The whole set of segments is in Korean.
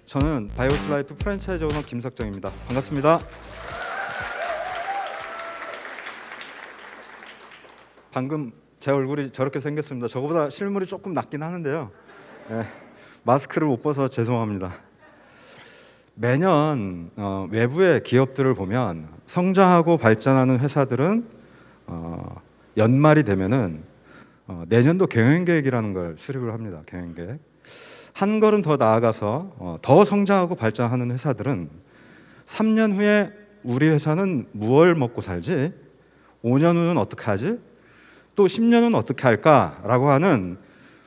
저는 바이오스 라이프 프랜차이즈 오너 김석정입니다. 반갑습니다. 방금 제 얼굴이 저렇게 생겼습니다. 저거보다 실물이 조금 낫긴 하는데요. 네, 마스크를 못 벗어서 죄송합니다. 매년 외부의 기업들을 보면 성장하고 발전하는 회사들은 연말이 되면은 내년도 경영계획이라는 걸 수립을 합니다. 경영계획. 한 걸음 더 나아가서 더 성장하고 발전하는 회사들은 3년 후에 우리 회사는 무얼 먹고 살지? 5년 후는 어떻게 하지? 또 10년 후는 어떻게 할까라고 하는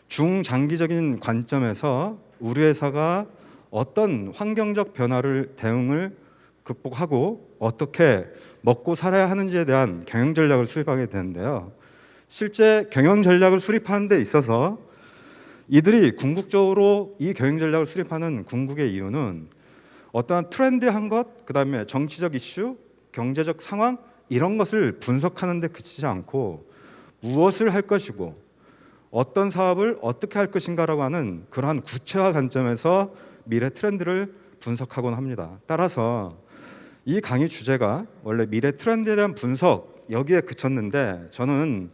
중장기적인 관점에서 우리 회사가 어떤 환경적 변화를 대응을 극복하고 어떻게 먹고 살아야 하는지에 대한 경영 전략을 수립하게 되는데요. 실제 경영 전략을 수립하는 데 있어서 이들이 궁극적으로 이 경영 전략을 수립하는 궁극의 이유는 어떠한 트렌드한 것, 그다음에 정치적 이슈, 경제적 상황 이런 것을 분석하는 데 그치지 않고 무엇을 할 것이고 어떤 사업을 어떻게 할 것인가라고 하는 그러한 구체화 관점에서 미래 트렌드를 분석하곤 합니다. 따라서 이 강의 주제가 원래 미래 트렌드에 대한 분석 여기에 그쳤는데 저는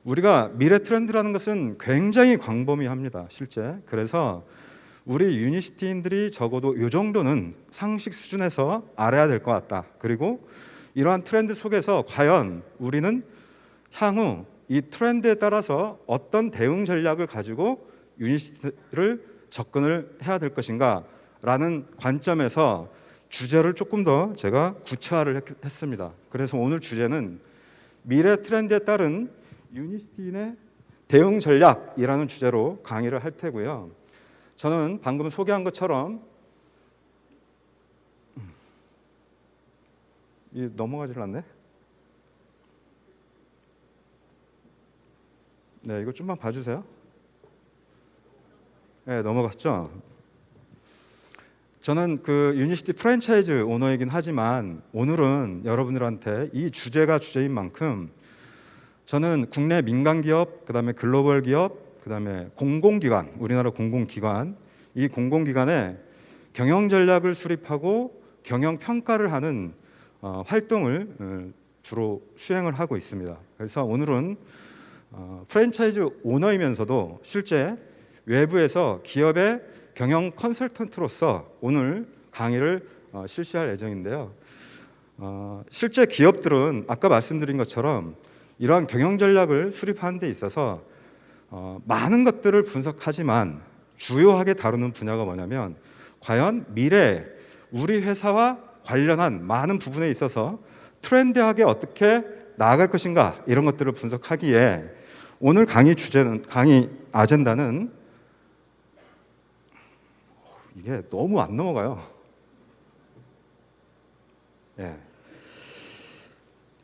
우리가 미래 트렌드라는 것은 굉장히 광범위합니다. 실제. 그래서 우리 유니시티인들이 적어도 이 정도는 상식 수준에서 알아야 될 것 같다. 그리고 이러한 트렌드 속에서 과연 우리는 향후 이 트렌드에 따라서 어떤 대응 전략을 가지고 유니시티를 접근을 해야 될 것인가 라는 관점에서 주제를 조금 더 제가 구체화를 했습니다. 그래서 오늘 주제는 미래 트렌드에 따른 유니시티인의 대응 전략이라는 주제로 강의를 할 테고요. 저는 방금 소개한 것처럼 넘어가질 않네. 네, 이거 좀만 봐주세요. 네, 넘어갔죠. 저는 그 유니시티 프랜차이즈 오너이긴 하지만 오늘은 여러분들한테 이 주제가 주제인 만큼 저는 국내 민간 기업, 그다음에 글로벌 기업, 그다음에 공공기관, 우리나라 공공기관, 이 공공기관의 경영 전략을 수립하고 경영 평가를 하는 활동을 주로 수행을 하고 있습니다. 그래서 오늘은 프랜차이즈 오너이면서도 실제 외부에서 기업의 경영 컨설턴트로서 오늘 강의를 실시할 예정인데요. 실제 기업들은 아까 말씀드린 것처럼 이러한 경영 전략을 수립하는 데 있어서 많은 것들을 분석하지만 주요하게 다루는 분야가 뭐냐면 과연 미래 우리 회사와 관련한 많은 부분에 있어서 트렌디하게 어떻게 나아갈 것인가 이런 것들을 분석하기에 오늘 강의 주제는 강의 아젠다는 이게 너무 안 넘어가요. 예.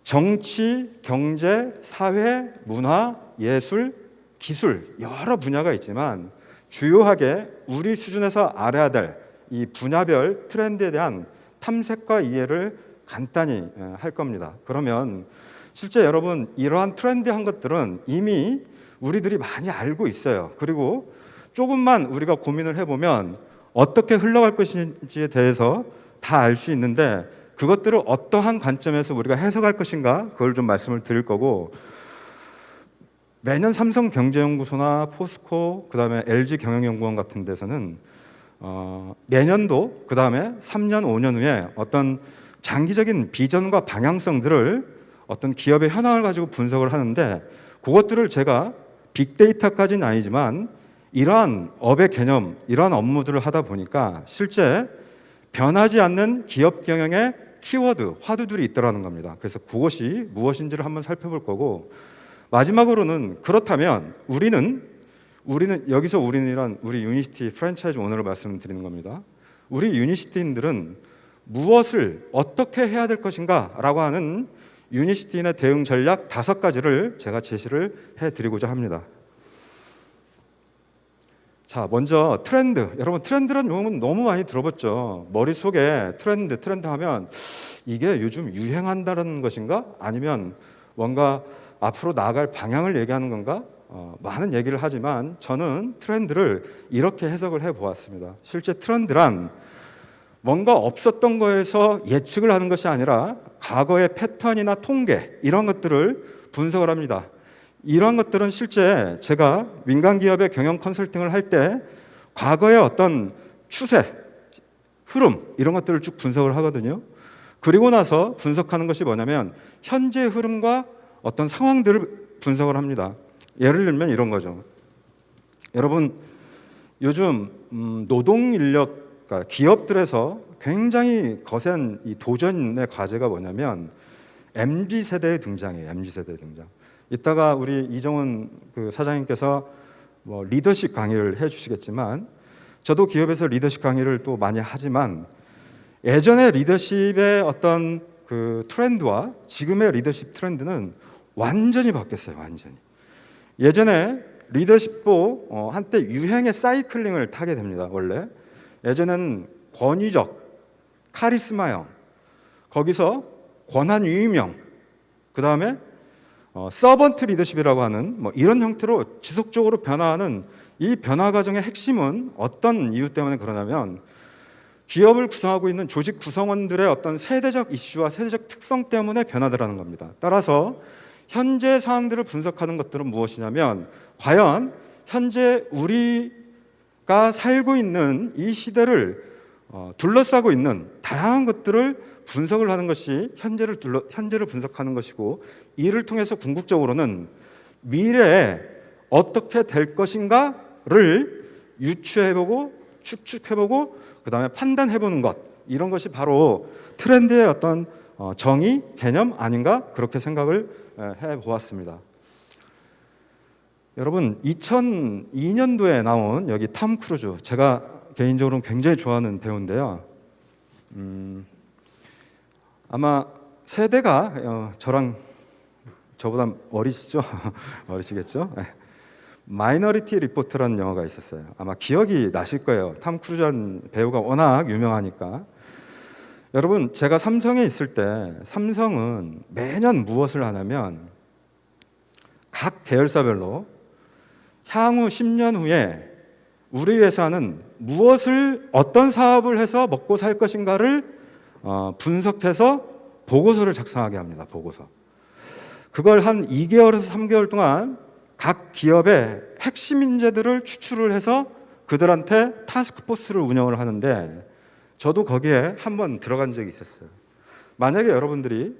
정치, 경제, 사회, 문화, 예술, 기술 여러 분야가 있지만 주요하게 우리 수준에서 알아야 될 이 분야별 트렌드에 대한 탐색과 이해를 간단히 할 겁니다. 그러면 실제 여러분 이러한 트렌디한 것들은 이미 우리들이 많이 알고 있어요. 그리고 조금만 우리가 고민을 해보면 어떻게 흘러갈 것인지에 대해서 다 알 수 있는데 그것들을 어떠한 관점에서 우리가 해석할 것인가 그걸 좀 말씀을 드릴 거고 매년 삼성경제연구소나 포스코 그다음에 LG경영연구원 같은 데서는 내년도 그다음에 3년 5년 후에 어떤 장기적인 비전과 방향성들을 어떤 기업의 현황을 가지고 분석을 하는데 그것들을 제가 빅데이터까지는 아니지만 이러한 업의 개념 이러한 업무들을 하다 보니까 실제 변하지 않는 기업 경영의 키워드, 화두들이 있더라는 겁니다. 그래서 그것이 무엇인지를 한번 살펴볼 거고 마지막으로는 그렇다면 우리는 여기서 우리는 우리 유니시티 프랜차이즈 오너를 말씀드리는 겁니다. 우리 유니시티인들은 무엇을 어떻게 해야 될 것인가라고 하는 유니시티인의 대응 전략 5가지를 제가 제시를 해드리고자 합니다. 자, 먼저 트렌드. 여러분 트렌드라는 용어는 너무 많이 들어봤죠. 머릿속에 트렌드 하면 이게 요즘 유행한다는 것인가? 아니면 뭔가 앞으로 나아갈 방향을 얘기하는 건가? 많은 얘기를 하지만 저는 트렌드를 이렇게 해석을 해보았습니다. 실제 트렌드란 뭔가 없었던 거에서 예측을 하는 것이 아니라 과거의 패턴이나 통계 이런 것들을 분석을 합니다. 이런 것들은 실제 제가 민간 기업의 경영 컨설팅을 할 때 과거의 어떤 추세, 흐름 이런 것들을 쭉 분석을 하거든요. 그리고 나서 분석하는 것이 뭐냐면 현재 흐름과 어떤 상황들을 분석을 합니다. 예를 들면 이런 거죠. 여러분 요즘 노동 인력 그러니까 기업들에서 굉장히 거센 이 도전의 과제가 뭐냐면 MZ 세대의 등장이에요. MZ 세대의 등장. 이따가 우리 이정훈 그 사장님께서 뭐 리더십 강의를 해주시겠지만 저도 기업에서 리더십 강의를 또 많이 하지만 예전의 리더십의 어떤 그 트렌드와 지금의 리더십 트렌드는 완전히 바뀌었어요. 완전히. 예전에 리더십도 한때 유행의 사이클링을 타게 됩니다. 원래 예전에는 권위적 카리스마형, 거기서 권한 유임형, 그 다음에 서번트 리더십이라고 하는 뭐 이런 형태로 지속적으로 변화하는 이 변화 과정의 핵심은 어떤 이유 때문에 그러냐면 기업을 구성하고 있는 조직 구성원들의 어떤 세대적 이슈와 세대적 특성 때문에 변화되라는 겁니다. 따라서 현재 상황들을 분석하는 것들은 무엇이냐면 과연 현재 우리가 살고 있는 이 시대를 둘러싸고 있는 다양한 것들을 분석을 하는 것이 현재를 분석하는 것이고 이를 통해서 궁극적으로는 미래에 어떻게 될 것인가를 유추해보고 추측해보고 그 다음에 판단해보는 것 이런 것이 바로 트렌드의 어떤 정의, 개념 아닌가 그렇게 생각을 해보았습니다. 여러분 2002년도에 나온 여기 탐 크루즈 제가 개인적으로 굉장히 좋아하는 배우인데요. 아마 세대가 저보다 어리시죠? 어리시겠죠? 마이너리티 리포트라는 영화가 있었어요. 아마 기억이 나실 거예요. 탐 크루즈라는 배우가 워낙 유명하니까. 여러분 제가 삼성에 있을 때 삼성은 매년 무엇을 하냐면 각 계열사별로 향후 10년 후에 우리 회사는 무엇을 어떤 사업을 해서 먹고 살 것인가를 분석해서 보고서를 작성하게 합니다. 보고서. 그걸 한 2개월에서 3개월 동안 각 기업의 핵심 인재들을 추출을 해서 그들한테 타스크포스를 운영을 하는데 저도 거기에 한번 들어간 적이 있었어요. 만약에 여러분들이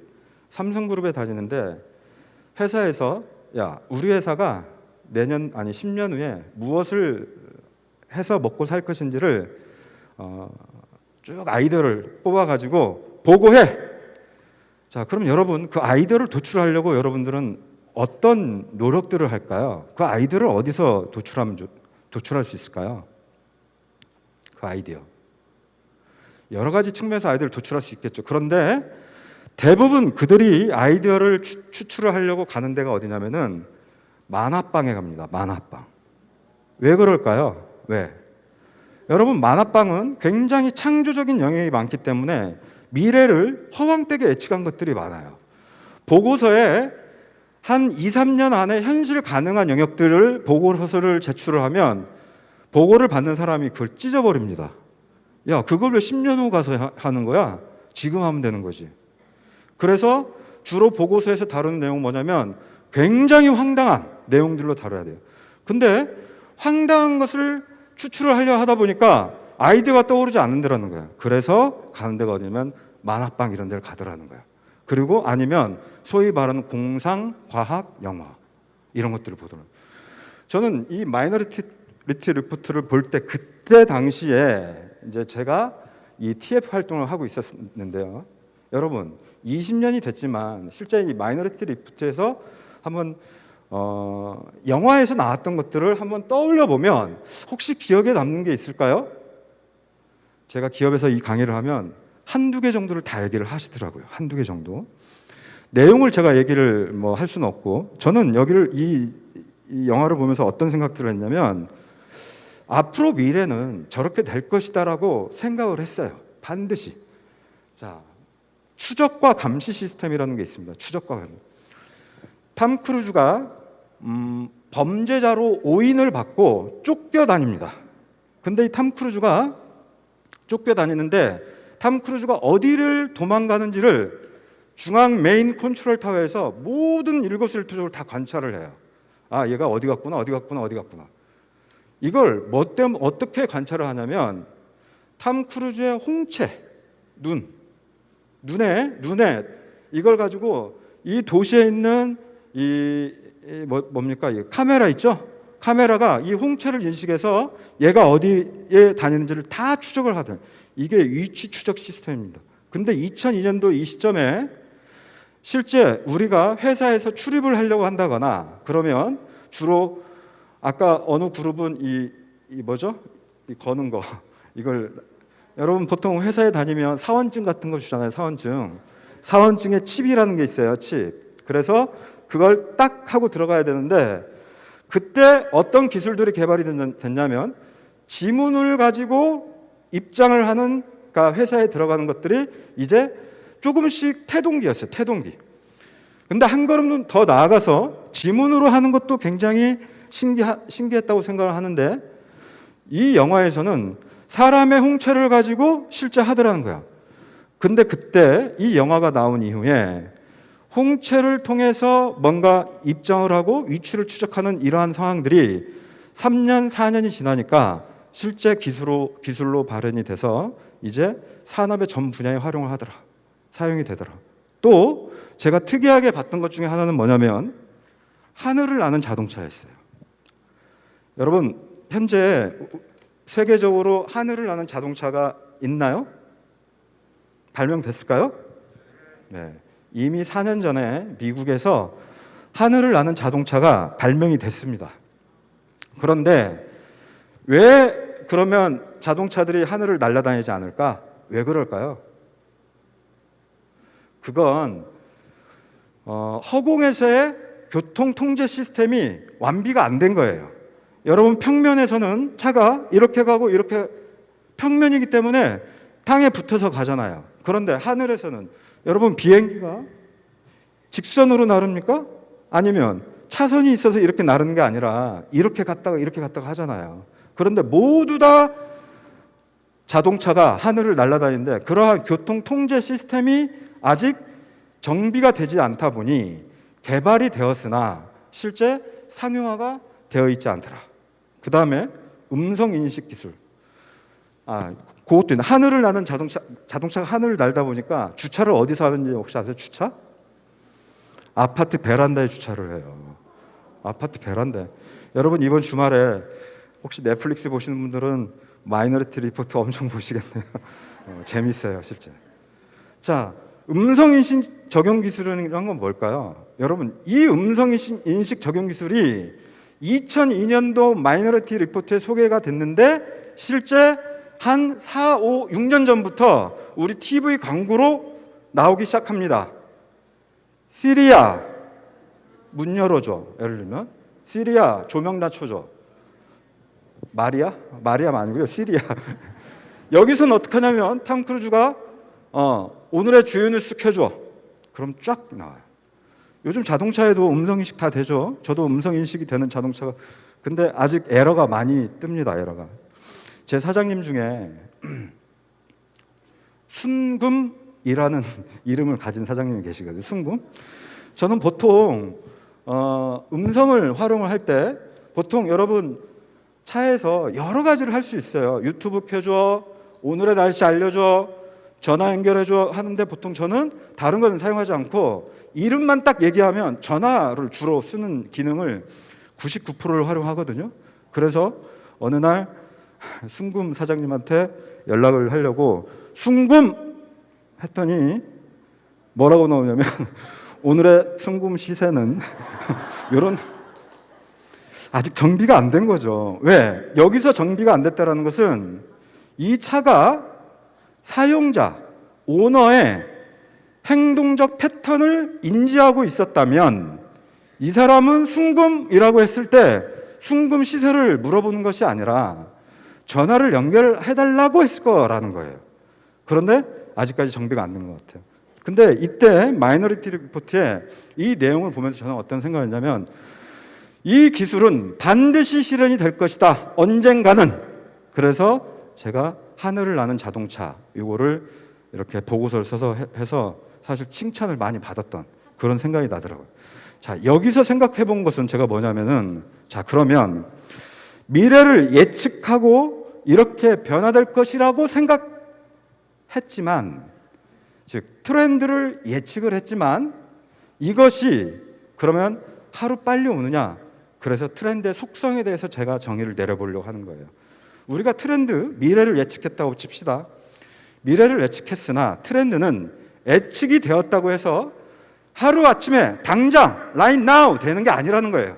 삼성그룹에 다니는데 회사에서 야 우리 회사가 내년 아니 10년 후에 무엇을 해서 먹고 살 것인지를 쭉 아이디어를 뽑아가지고 보고해. 자, 그럼 여러분 그 아이디어를 도출하려고 여러분들은 어떤 노력들을 할까요? 그 아이디어를 어디서 도출할 수 있을까요? 그 아이디어. 여러 가지 측면에서 아이디어를 도출할 수 있겠죠. 그런데 대부분 그들이 아이디어를 추출을 하려고 가는 데가 어디냐면은 만화방에 갑니다. 만화방. 왜 그럴까요? 왜? 여러분 만화방은 굉장히 창조적인 영역이 많기 때문에 미래를 허황되게 예측한 것들이 많아요. 보고서에 한 2, 3년 안에 현실 가능한 영역들을 보고서를 제출을 하면 보고를 받는 사람이 그걸 찢어버립니다. 야, 그걸 왜 10년 후 가서 하는 거야? 지금 하면 되는 거지. 그래서 주로 보고서에서 다루는 내용은 뭐냐면 굉장히 황당한 내용들로 다뤄야 돼요. 근데 황당한 것을 추출을 하려 하다 보니까 아이디어가 떠오르지 않는다라는 거예요. 그래서 가는 데가 어디냐면 만화방 이런 데를 가더라는 거예요. 그리고 아니면 소위 말하는 공상, 과학, 영화 이런 것들을 보더라고요. 저는 이 마이너리티 리포트를 볼 때 그때 당시에 이제 제가 이 TF 활동을 하고 있었는데요. 여러분 20년이 됐지만 실제 이 마이너리티 리포트에서 한번 영화에서 나왔던 것들을 한번 떠올려 보면 혹시 기억에 남는 게 있을까요? 제가 기업에서 이 강의를 하면 한두 개 정도를 다 얘기를 하시더라고요. 한두 개 정도. 내용을 제가 얘기를 뭐 할 수는 없고 저는 여기를 이 영화를 보면서 어떤 생각들을 했냐면 앞으로 미래는 저렇게 될 것이다라고 생각을 했어요. 반드시. 자, 추적과 감시 시스템이라는 게 있습니다. 추적과 감시. 탐 크루즈가 범죄자로 오인을 받고 쫓겨다닙니다. 근데 이 탐 크루즈가 쫓겨다니는데 탐 크루즈가 어디를 도망가는지를 중앙 메인 컨트롤 타워에서 모든 일거수일투족을 다 관찰을 해요. 아, 얘가 어디 갔구나, 어디 갔구나, 어디 갔구나. 이걸 뭐 때문에 어떻게 관찰을 하냐면 탐 크루즈의 홍채, 눈에 이걸 가지고 이 도시에 있는 뭡니까? 이 카메라 있죠? 카메라가 이 홍채를 인식해서 얘가 어디에 다니는지를 다 추적을 하든 이게 위치 추적 시스템입니다. 근데 2002년도 이 시점에 실제 우리가 회사에서 출입을 하려고 한다거나 그러면 주로 아까 어느 그룹은 이 뭐죠? 이 거는 거 이걸 여러분 보통 회사에 다니면 사원증 같은 거 주잖아요. 사원증에 칩이라는 게 있어요. 칩. 그래서 그걸 딱 하고 들어가야 되는데 그때 어떤 기술들이 개발이 됐냐면 지문을 가지고 입장을 하는 그러니까 회사에 들어가는 것들이 이제 조금씩 태동기였어요. 태동기. 근데 한 걸음 더 나아가서 지문으로 하는 것도 굉장히 신기했다고 생각을 하는데 이 영화에서는 사람의 홍채를 가지고 실제 하더라는 거야. 근데 그때 이 영화가 나온 이후에 홍채를 통해서 뭔가 입장을 하고 위치를 추적하는 이러한 상황들이 3년, 4년이 지나니까 실제 기술로 발현이 돼서 이제 산업의 전 분야에 활용을 하더라. 사용이 되더라. 또 제가 특이하게 봤던 것 중에 하나는 뭐냐면 하늘을 나는 자동차였어요. 여러분 현재 세계적으로 하늘을 나는 자동차가 있나요? 발명됐을까요? 네. 이미 4년 전에 미국에서 하늘을 나는 자동차가 발명이 됐습니다. 그런데 왜 그러면 자동차들이 하늘을 날아다니지 않을까? 왜 그럴까요? 그건 허공에서의 교통 통제 시스템이 완비가 안 된 거예요. 여러분 평면에서는 차가 이렇게 가고 이렇게 평면이기 때문에 땅에 붙어서 가잖아요. 그런데 하늘에서는 여러분 비행기가 직선으로 나릅니까? 아니면 차선이 있어서 이렇게 나르는 게 아니라 이렇게 갔다가 하잖아요. 그런데 모두 다 자동차가 하늘을 날아다니는데 그러한 교통 통제 시스템이 아직 정비가 되지 않다 보니 개발이 되었으나 실제 상용화가 되어 있지 않더라. 그 다음에 음성 인식 기술. 그것도 있네. 하늘을 나는 자동차가 하늘을 날다 보니까 주차를 어디서 하는지 혹시 아세요? 주차? 아파트 베란다에 주차를 해요. 아파트 베란다에. 여러분 이번 주말에 혹시 넷플릭스 보시는 분들은 마이너리티 리포트 엄청 보시겠네요. 재밌어요, 실제. 자, 음성인식 적용 기술이란 건 뭘까요? 여러분, 이 음성인식 적용 기술이 2002년도 마이너리티 리포트에 소개가 됐는데 실제 한 4, 5, 6년 전부터 우리 TV 광고로 나오기 시작합니다. 시리야, 문 열어줘. 예를 들면 시리야, 조명 낮춰줘. 마리아 아니고요. 시리야. 여기서는 어떻게 하냐면 탐 크루즈가 오늘의 주요 뉴스 켜줘. 그럼 쫙 나와요. 요즘 자동차에도 음성인식 다 되죠. 저도 음성인식이 되는 자동차가. 근데 아직 에러가 많이 뜹니다. 에러가. 제 사장님 중에 순금이라는 이름을 가진 사장님이 계시거든요. 순금. 저는 보통 음성을 활용을 할 때 보통 여러분 차에서 여러 가지를 할 수 있어요. 유튜브 켜줘, 오늘의 날씨 알려줘, 전화 연결해줘 하는데 보통 저는 다른 것은 사용하지 않고 이름만 딱 얘기하면 전화를 주로 쓰는 기능을 99%를 활용하거든요. 그래서 어느 날 순금 사장님한테 연락을 하려고 순금 했더니 뭐라고 나오냐면 오늘의 순금 시세는 이런 아직 정비가 안 된 거죠. 왜? 여기서 정비가 안 됐다는 것은 이 차가 사용자, 오너의 행동적 패턴을 인지하고 있었다면 이 사람은 순금이라고 했을 때 순금 시세를 물어보는 것이 아니라 전화를 연결해달라고 했을 거라는 거예요. 그런데 아직까지 정비가 안 된 것 같아요. 근데 이때 마이너리티 리포트에 이 내용을 보면서 저는 어떤 생각을 했냐면 이 기술은 반드시 실현이 될 것이다. 언젠가는. 그래서 제가 하늘을 나는 자동차 이거를 이렇게 보고서를 써서 해서 사실 칭찬을 많이 받았던 그런 생각이 나더라고요. 자, 여기서 생각해 본 것은 제가 뭐냐면은, 자, 그러면 미래를 예측하고 이렇게 변화될 것이라고 생각했지만, 즉 트렌드를 예측을 했지만 이것이 그러면 하루 빨리 오느냐? 그래서 트렌드의 속성에 대해서 제가 정의를 내려보려고 하는 거예요. 우리가 트렌드, 미래를 예측했다고 칩시다. 미래를 예측했으나 트렌드는 예측이 되었다고 해서 하루아침에 당장 right now 되는 게 아니라는 거예요.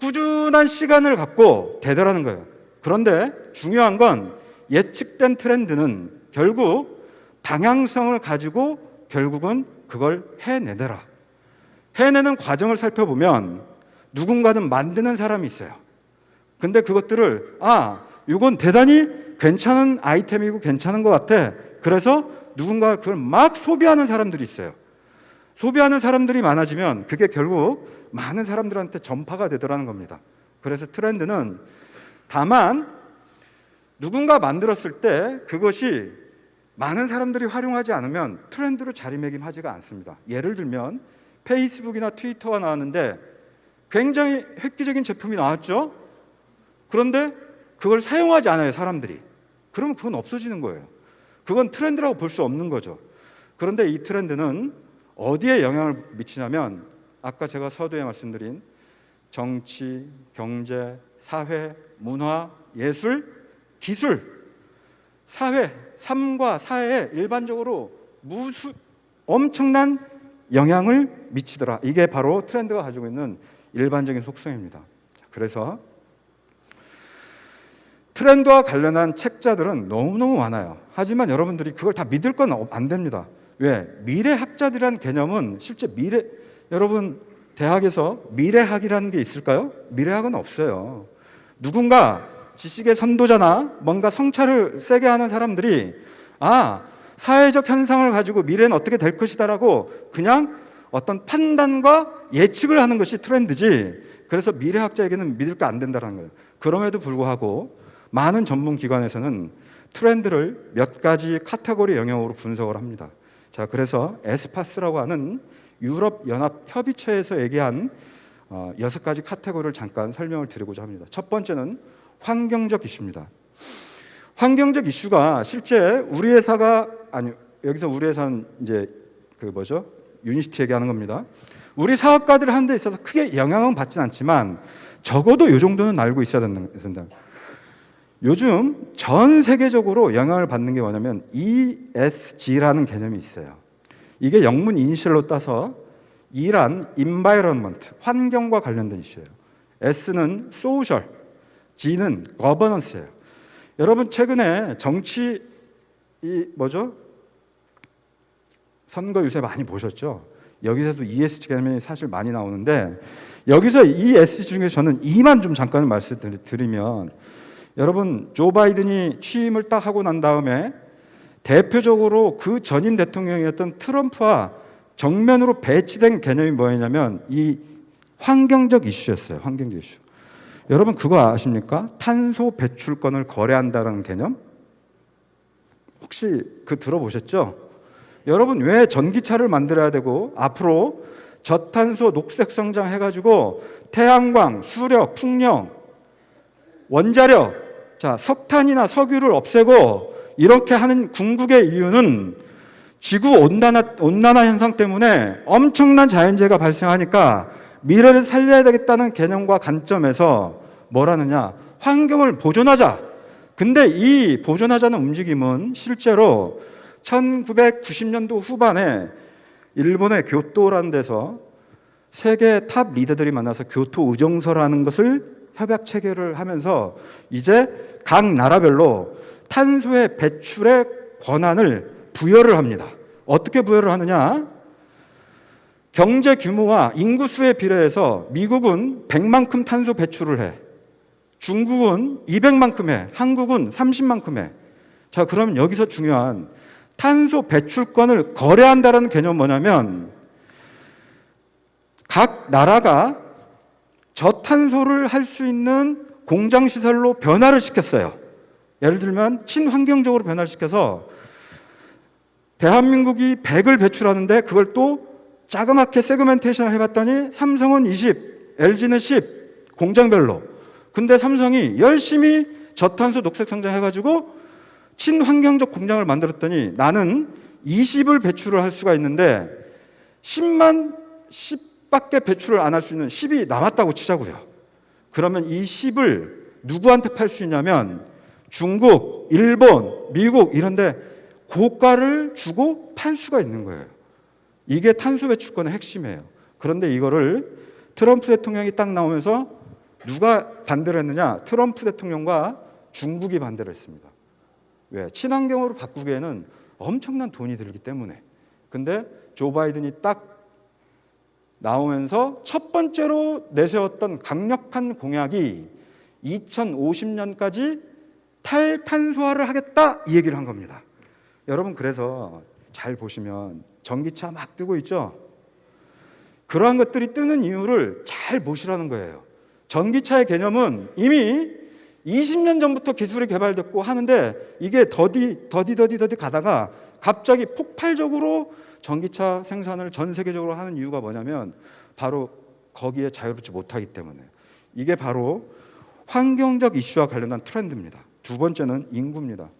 꾸준한 시간을 갖고 되더라는 거예요. 그런데 중요한 건 예측된 트렌드는 결국 방향성을 가지고 결국은 그걸 해내더라. 해내는 과정을 살펴보면 누군가는 만드는 사람이 있어요. 근데 그것들을 이건 대단히 괜찮은 아이템이고 괜찮은 것 같아. 그래서 누군가 그걸 막 소비하는 사람들이 있어요. 소비하는 사람들이 많아지면 그게 결국 많은 사람들한테 전파가 되더라는 겁니다. 그래서 트렌드는 다만 누군가 만들었을 때 그것이 많은 사람들이 활용하지 않으면 트렌드로 자리매김하지가 않습니다. 예를 들면 페이스북이나 트위터가 나왔는데 굉장히 획기적인 제품이 나왔죠. 그런데 그걸 사용하지 않아요, 사람들이. 그러면 그건 없어지는 거예요. 그건 트렌드라고 볼 수 없는 거죠. 그런데 이 트렌드는 어디에 영향을 미치냐면 아까 제가 서두에 말씀드린 정치, 경제, 사회, 문화, 예술, 기술, 사회, 삶과 사회에 일반적으로 엄청난 영향을 미치더라. 이게 바로 트렌드가 가지고 있는 일반적인 속성입니다. 그래서 트렌드와 관련한 책자들은 너무너무 많아요. 하지만 여러분들이 그걸 다 믿을 건 안 됩니다. 왜? 미래학자들이라는 개념은 실제 여러분 대학에서 미래학이라는 게 있을까요? 미래학은 없어요. 누군가 지식의 선도자나 뭔가 성찰을 세게 하는 사람들이 사회적 현상을 가지고 미래는 어떻게 될 것이다라고 그냥 어떤 판단과 예측을 하는 것이 트렌드지, 그래서 미래학자에게는 믿을 게 안 된다는 거예요. 그럼에도 불구하고 많은 전문 기관에서는 트렌드를 몇 가지 카테고리 영역으로 분석을 합니다. 자, 그래서 에스파스라고 하는 유럽 연합 협의체에서 얘기한 6가지 카테고리를 잠깐 설명을 드리고자 합니다. 첫 번째는 환경적 이슈입니다. 환경적 이슈가 실제 우리 회사가 여기서 우리 회사는 이제 유니시티 얘기하는 겁니다. 우리 사업가들 하는 데 있어서 크게 영향은 받진 않지만 적어도 이 정도는 알고 있어야 된다. 요즘 전 세계적으로 영향을 받는 게 뭐냐면 ESG라는 개념이 있어요. 이게 영문 이니셜로 따서 E란 environment, 환경과 관련된 이슈예요. S는 social, G는 governance예요. 여러분 최근에 정치 선거 요새 많이 보셨죠? 여기서도 ESG 개념이 사실 많이 나오는데 여기서 ESG 중에 저는 E만 좀 잠깐 말씀드리면, 여러분 조 바이든이 취임을 딱 하고 난 다음에 대표적으로 그 전임 대통령이었던 트럼프와 정면으로 배치된 개념이 뭐였냐면 이 환경적 이슈였어요. 환경적 이슈. 여러분 그거 아십니까? 탄소 배출권을 거래한다는 개념? 혹시 들어보셨죠? 여러분 왜 전기차를 만들어야 되고 앞으로 저탄소 녹색 성장 해가지고 태양광, 수력, 풍력, 원자력, 석탄이나 석유를 없애고 이렇게 하는 궁극의 이유는 지구 온난화 현상 때문에 엄청난 자연재해가 발생하니까 미래를 살려야 되겠다는 개념과 관점에서 뭐라느냐? 환경을 보존하자. 근데 이 보존하자는 움직임은 실제로 1990년도 후반에 일본의 교토라는 데서 세계 탑 리더들이 만나서 교토 의정서라는 것을 협약 체결을 하면서 이제 각 나라별로 탄소의 배출의 권한을 부여를 합니다. 어떻게 부여를 하느냐? 경제 규모와 인구수에 비례해서 미국은 100만큼 탄소 배출을 해. 중국은 200만큼 해. 한국은 30만큼 해. 자, 그러면 여기서 중요한 탄소 배출권을 거래한다는 개념은 뭐냐면 각 나라가 저탄소를 할 수 있는 공장 시설로 변화를 시켰어요. 예를 들면 친환경적으로 변화를 시켜서 대한민국이 100을 배출하는데 그걸 또 자그맣게 세그멘테이션을 해봤더니 삼성은 20, LG는 10, 공장별로. 근데 삼성이 열심히 저탄소 녹색 성장해가지고 친환경적 공장을 만들었더니 나는 20을 배출을 할 수가 있는데 10밖에 배출을 안 할 수 있는 10이 남았다고 치자고요. 그러면 이 10을 누구한테 팔 수 있냐면 중국, 일본, 미국 이런데 고가를 주고 팔 수가 있는 거예요. 이게 탄소 배출권의 핵심이에요. 그런데 이거를 트럼프 대통령이 딱 나오면서 누가 반대를 했느냐? 트럼프 대통령과 중국이 반대를 했습니다. 왜? 친환경으로 바꾸기에는 엄청난 돈이 들기 때문에. 근데 조 바이든이 딱 나오면서 첫 번째로 내세웠던 강력한 공약이 2050년까지 탈탄소화를 하겠다 이 얘기를 한 겁니다. 여러분 그래서 잘 보시면 전기차 막 뜨고 있죠. 그러한 것들이 뜨는 이유를 잘 보시라는 거예요. 전기차의 개념은 이미 20년 전부터 기술이 개발됐고 하는데 이게 더디 가다가 갑자기 폭발적으로 전기차 생산을 전 세계적으로 하는 이유가 뭐냐면 바로 거기에 자유롭지 못하기 때문에. 이게 바로 환경적 이슈와 관련한 트렌드입니다. 두 번째는 인구입니다.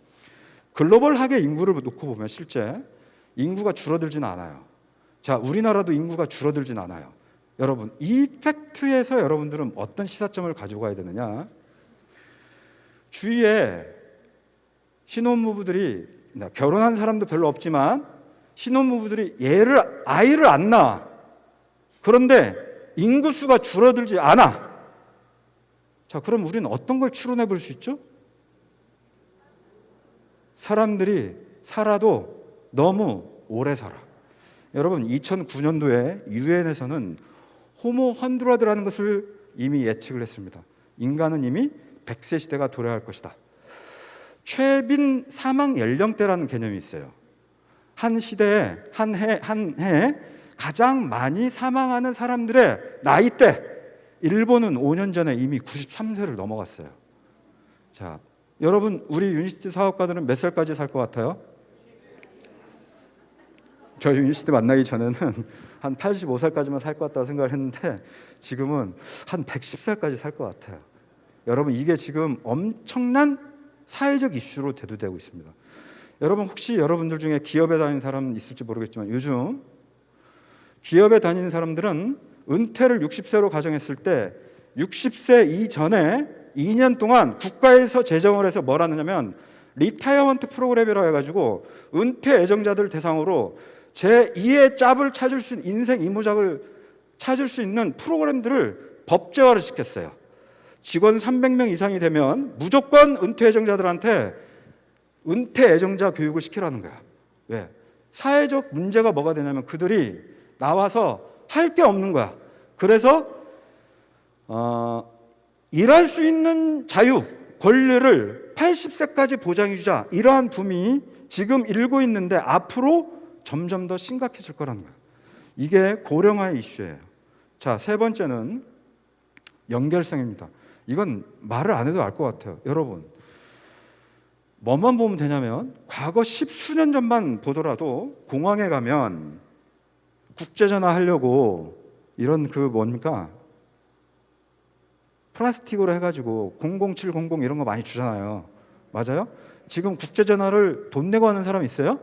글로벌하게 인구를 놓고 보면 실제 인구가 줄어들지는 않아요. 자, 우리나라도 인구가 줄어들진 않아요. 여러분, 이 팩트에서 여러분들은 어떤 시사점을 가지고 가야 되느냐? 주위에 신혼부부들이 결혼한 사람도 별로 없지만 신혼부부들이 아이를 안 낳아. 그런데 인구수가 줄어들지 않아. 자, 그럼 우리는 어떤 걸 추론해 볼 수 있죠? 사람들이 살아도 너무 오래 살아. 여러분 2009년도에 유엔에서는 호모 헌드러드라는 것을 이미 예측을 했습니다. 인간은 이미 100세 시대가 도래할 것이다. 최빈 사망 연령대라는 개념이 있어요. 한 시대에 한 해 가장 많이 사망하는 사람들의 나이대. 일본은 5년 전에 이미 93세를 넘어갔어요. 자, 여러분 우리 유니시티 사업가들은 몇 살까지 살 것 같아요? 저 유니시티 만나기 전에는 한 85살까지만 살 것 같다고 생각을 했는데 지금은 한 110살까지 살 것 같아요. 여러분 이게 지금 엄청난 사회적 이슈로 대두되고 있습니다. 여러분 혹시 여러분들 중에 기업에 다니는 사람 있을지 모르겠지만 요즘 기업에 다니는 사람들은 은퇴를 60세로 가정했을 때 60세 이전에 2년 동안 국가에서 제정을 해서 뭘 하느냐면 리타이어먼트 프로그램이라고 해가지고 은퇴 예정자들 대상으로 제2의 짭을 찾을 수 있는 인생 이모작을 찾을 수 있는 프로그램들을 법제화를 시켰어요. 직원 300명 이상이 되면 무조건 은퇴 예정자들한테 은퇴 예정자 교육을 시키라는 거야. 왜? 사회적 문제가 뭐가 되냐면 그들이 나와서 할 게 없는 거야. 그래서 일할 수 있는 자유, 권리를 80세까지 보장해 주자. 이러한 붐이 지금 일고 있는데 앞으로 점점 더 심각해질 거라는 거야. 이게 고령화의 이슈예요. 자, 세 번째는 연결성입니다. 이건 말을 안 해도 알 것 같아요. 여러분, 뭐만 보면 되냐면 과거 10수년 전만 보더라도 공항에 가면 국제전화 하려고 이런 뭡니까? 플라스틱으로 해가지고 00700 이런 거 많이 주잖아요. 맞아요? 지금 국제전화를 돈 내고 하는 사람 있어요?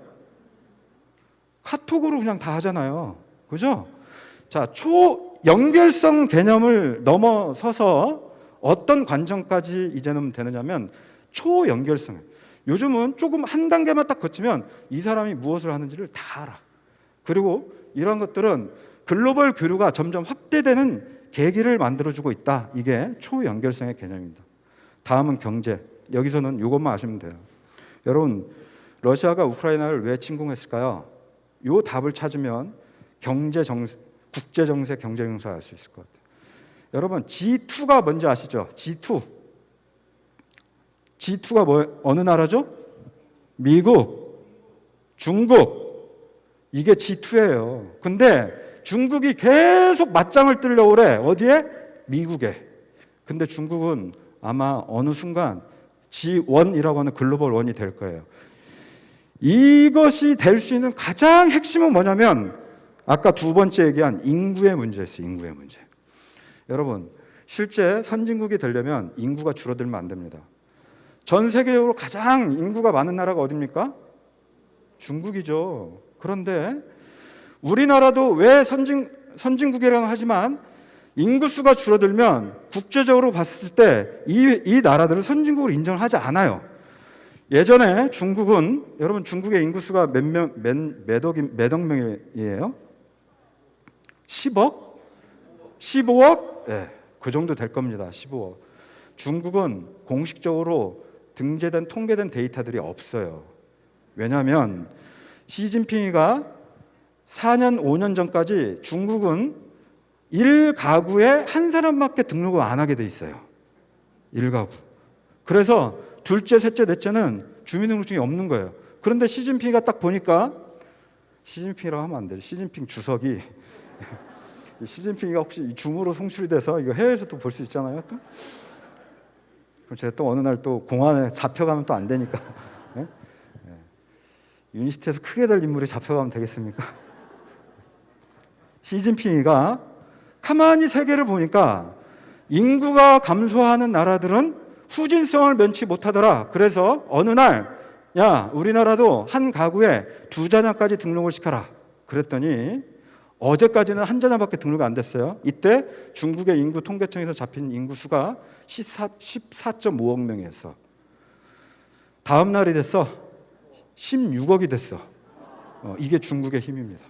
카톡으로 그냥 다 하잖아요. 그죠? 자, 초연결성 개념을 넘어서서 어떤 관점까지 이제는 되느냐면 초연결성. 요즘은 조금 한 단계만 딱 거치면 이 사람이 무엇을 하는지를 다 알아. 그리고 이런 것들은 글로벌 교류가 점점 확대되는 계기를 만들어주고 있다. 이게 초연결성의 개념입니다. 다음은 경제. 여기서는 이것만 아시면 돼요. 여러분, 러시아가 우크라이나를 왜 침공했을까요? 이 답을 찾으면 국제 정세, 경제 정세를 알 수 있을 것 같아요. 여러분, G2가 뭔지 아시죠? G2. G2가 어느 나라죠? 미국, 중국. 이게 G2예요. 근데 중국이 계속 맞짱을 뜨려고 그래. 어디에? 미국에. 근데 중국은 아마 어느 순간 G1이라고 하는 글로벌 원이 될 거예요. 이것이 될 수 있는 가장 핵심은 뭐냐면 아까 두 번째 얘기한 인구의 문제였어요. 인구의 문제. 여러분, 실제 선진국이 되려면 인구가 줄어들면 안 됩니다. 전 세계적으로 가장 인구가 많은 나라가 어디입니까? 중국이죠. 그런데 우리나라도 왜 선진국이라고 하지만 인구수가 줄어들면 국제적으로 봤을 때 이 나라들은 선진국으로 인정을 하지 않아요. 예전에 중국은, 여러분 중국의 인구수가 몇 억 명이에요? 10억? 15억? 네, 그 정도 될 겁니다. 15억. 중국은 공식적으로 등재된 통계된 데이터들이 없어요. 왜냐하면 시진핑이가 4년, 5년 전까지 중국은 1가구에 한 사람밖에 등록을 안 하게 돼 있어요. 1가구. 그래서 둘째, 셋째, 넷째는 주민등록증이 없는 거예요. 그런데 시진핑이가 딱 보니까, 시진핑이라고 하면 안 돼요. 시진핑 주석이 시진핑이가 혹시 줌으로 송출이 돼서 이거 해외에서도 볼 수 있잖아요. 또 그럼 제가 또 어느 날 또 공안에 잡혀가면 또 안 되니까 네? 네. 유니시티에서 크게 될 인물이 잡혀가면 되겠습니까? 시진핑이가 가만히 세계를 보니까 인구가 감소하는 나라들은 후진성을 면치 못하더라. 그래서 어느 날, 야, 우리나라도 한 가구에 2자녀까지 등록을 시켜라. 그랬더니 어제까지는 한 자녀밖에 등록이 안 됐어요. 이때 중국의 인구 통계청에서 잡힌 인구수가 14.5억 명이었어. 다음 날이 됐어. 16억이 됐어. 이게 중국의 힘입니다.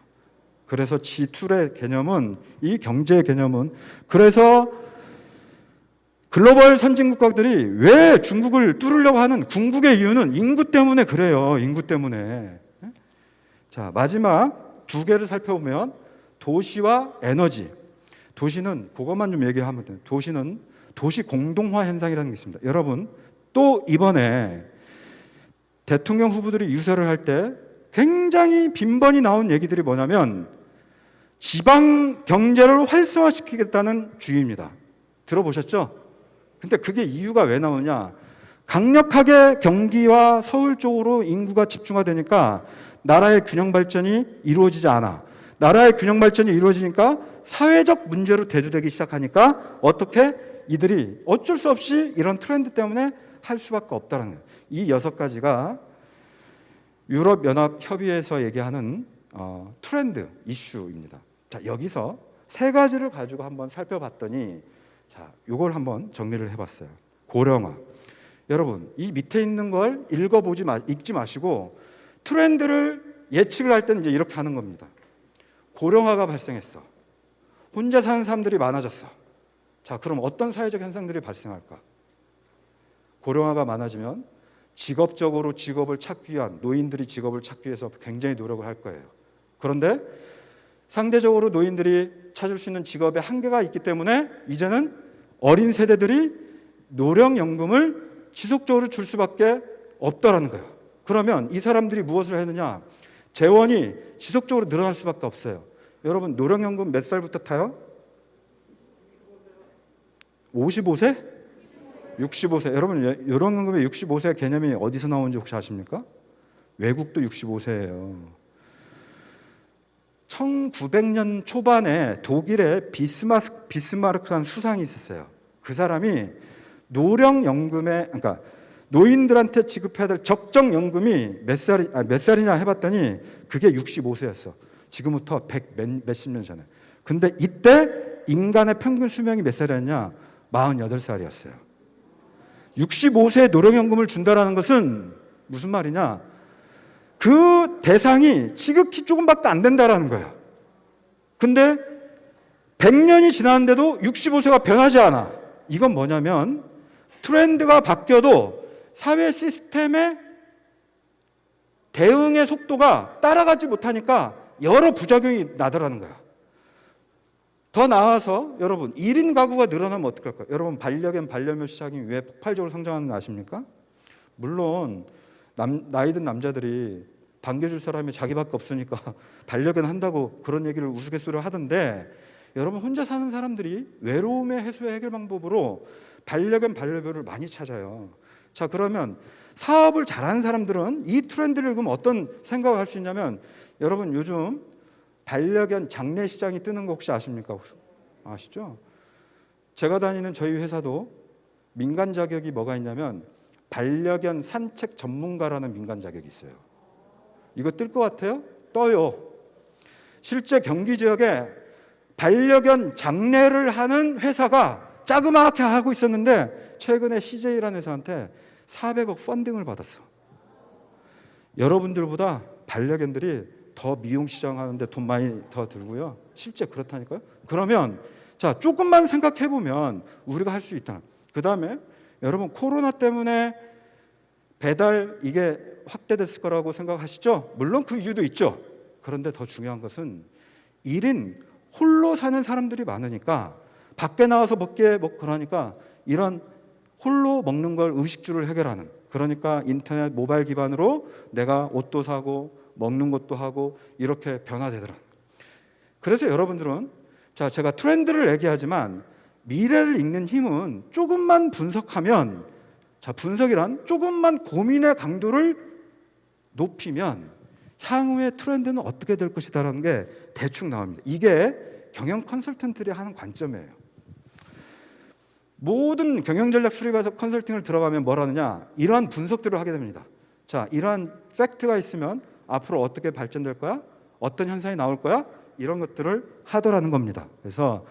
그래서 G2의 개념은, 이 경제의 개념은, 그래서 글로벌 선진국가들이 왜 중국을 뚫으려고 하는 궁극의 이유는 인구 때문에 그래요. 인구 때문에. 자, 마지막 두 개를 살펴보면 도시와 에너지. 도시는 그것만 좀 얘기하면 돼요. 도시는 도시 공동화 현상이라는 게 있습니다. 여러분, 또 이번에 대통령 후보들이 유세를 할 때 굉장히 빈번히 나온 얘기들이 뭐냐면 지방 경제를 활성화시키겠다는 주의입니다. 들어보셨죠? 근데 그게 이유가 왜 나오냐? 강력하게 경기와 서울 쪽으로 인구가 집중화되니까 나라의 균형 발전이 이루어지지 않아. 나라의 균형 발전이 이루어지니까 사회적 문제로 대두되기 시작하니까 어떻게 이들이 어쩔 수 없이 이런 트렌드 때문에 할 수밖에 없다는 거예요. 이 6가지가 유럽연합협의회에서 얘기하는 트렌드 이슈입니다. 자, 여기서 3가지를 가지고 한번 살펴봤더니, 자, 이걸 한번 정리를 해봤어요. 고령화. 여러분, 이 밑에 있는 걸 읽지 마시고 트렌드를 예측을 할 때는 이제 이렇게 하는 겁니다. 고령화가 발생했어. 혼자 사는 사람들이 많아졌어. 자, 그럼 어떤 사회적 현상들이 발생할까? 고령화가 많아지면 직업적으로 직업을 찾기 위한, 노인들이 직업을 찾기 위해서 굉장히 노력을 할 거예요. 그런데 상대적으로 노인들이 찾을 수 있는 직업에 한계가 있기 때문에 이제는 어린 세대들이 노령연금을 지속적으로 줄 수밖에 없다라는 거예요. 그러면 이 사람들이 무엇을 해야 되느냐? 재원이 지속적으로 늘어날 수밖에 없어요. 여러분, 노령연금 몇 살부터 타요? 55세? 65세. 여러분, 노령연금의 65세 개념이 어디서 나오는지 혹시 아십니까? 외국도 65세예요. 1900년 초반에 독일의 비스마르크라는 수상이 있었어요. 그 사람이 그러니까 노인들한테 지급해야 될 적정 연금이 몇 살이냐 해봤더니 그게 65세였어. 지금부터 몇십 년 전에. 근데 이때 인간의 평균 수명이 몇 살이었냐? 48살이었어요. 65세에 노령연금을 준다라는 것은 무슨 말이냐? 그 대상이 지극히 조금밖에 안 된다라는 거예요. 근데 100년이 지났는데도 65세가 변하지 않아. 이건 뭐냐면 트렌드가 바뀌어도 사회 시스템의 대응의 속도가 따라가지 못하니까 여러 부작용이 나더라는 거야. 더 나아서 여러분, 1인 가구가 늘어나면 어떡할까요? 여러분, 반려견, 반려묘 시장이 왜 폭발적으로 성장하는 거 아십니까? 물론 나이 든 남자들이 반겨줄 사람이 자기밖에 없으니까 반려견 한다고 그런 얘기를 우스갯소리로 하던데, 여러분 혼자 사는 사람들이 외로움의 해소의 해결 방법으로 반려견, 반려묘를 많이 찾아요. 자, 그러면 사업을 잘하는 사람들은 이 트렌드를 읽으면 어떤 생각을 할 수 있냐면, 여러분 요즘 반려견 장례시장이 뜨는 거 혹시 아십니까? 아시죠? 제가 다니는 저희 회사도 민간 자격이 뭐가 있냐면 반려견 산책 전문가라는 민간 자격이 있어요. 이거 뜰 것 같아요? 떠요. 실제 경기 지역에 반려견 장례를 하는 회사가 자그마하게 하고 있었는데 최근에 CJ라는 회사한테 400억 펀딩을 받았어. 여러분들보다 반려견들이 더 미용시장 하는데 돈 많이 더 들고요. 실제 그렇다니까요. 그러면 자, 조금만 생각해 보면 우리가 할 수 있다. 그 다음에 여러분 코로나 때문에 배달 이게 확대됐을 거라고 생각하시죠? 물론 그 이유도 있죠. 그런데 더 중요한 것은 1인 홀로 사는 사람들이 많으니까 밖에 나와서 먹고 그러니까 이런 홀로 먹는 걸 의식주를 해결하는, 그러니까 인터넷 모바일 기반으로 내가 옷도 사고 먹는 것도 하고 이렇게 변화되더라. 그래서 여러분들은 자, 제가 트렌드를 얘기하지만 미래를 읽는 힘은 조금만 분석하면, 자, 분석이란 조금만 고민의 강도를 높이면 향후의 트렌드는 어떻게 될 것이다라는 게 대충 나옵니다. 이게 경영 컨설턴트들이 하는 관점이에요. 모든 경영 전략 수립에서 컨설팅을 들어가면 뭘 하느냐? 이러한 분석들을 하게 됩니다. 자, 이러한 팩트가 있으면 앞으로 어떻게 발전될 거야? 어떤 현상이 나올 거야? 이런 것들을 하더라는 겁니다. 그래서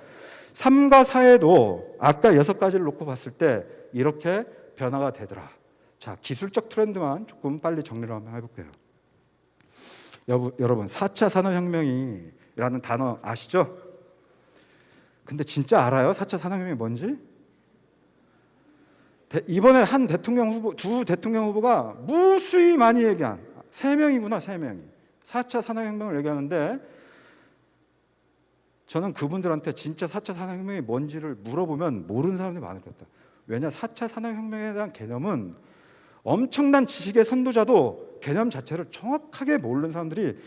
3과 4에도 아까 6가지를 놓고 봤을 때 이렇게 변화가 되더라. 자, 기술적 트렌드만 조금 빨리 정리를 한번 해볼게요. 여러분 4차 산업혁명이라는 단어 아시죠? 근데 진짜 알아요? 4차 산업혁명이 뭔지? 이번에 한 대통령 후보, 두 대통령 후보가 무수히 많이 얘기한 3명이구나, 3명이 4차 산업혁명을 얘기하는데, 저는 그분들한테 진짜 4차 산업혁명이 뭔지를 물어보면 모르는 사람들이 많을 것 같아요. 왜냐, 4차 산업혁명에 대한 개념은 엄청난 지식의 선도자도 개념 자체를 정확하게 모르는 사람들이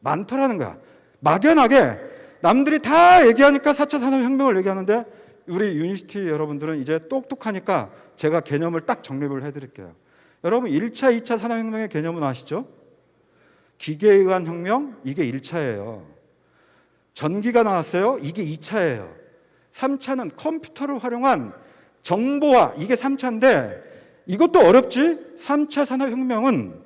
많더라는 거야. 막연하게 남들이 다 얘기하니까 4차 산업혁명을 얘기하는데, 우리 유니시티 여러분들은 이제 똑똑하니까 제가 개념을 딱 정립을 해드릴게요. 여러분 1차, 2차 산업혁명의 개념은 아시죠? 기계에 의한 혁명, 이게 1차예요. 전기가 나왔어요. 이게 2차예요. 3차는 컴퓨터를 활용한 정보화, 이게 3차인데 이것도 어렵지? 3차 산업혁명은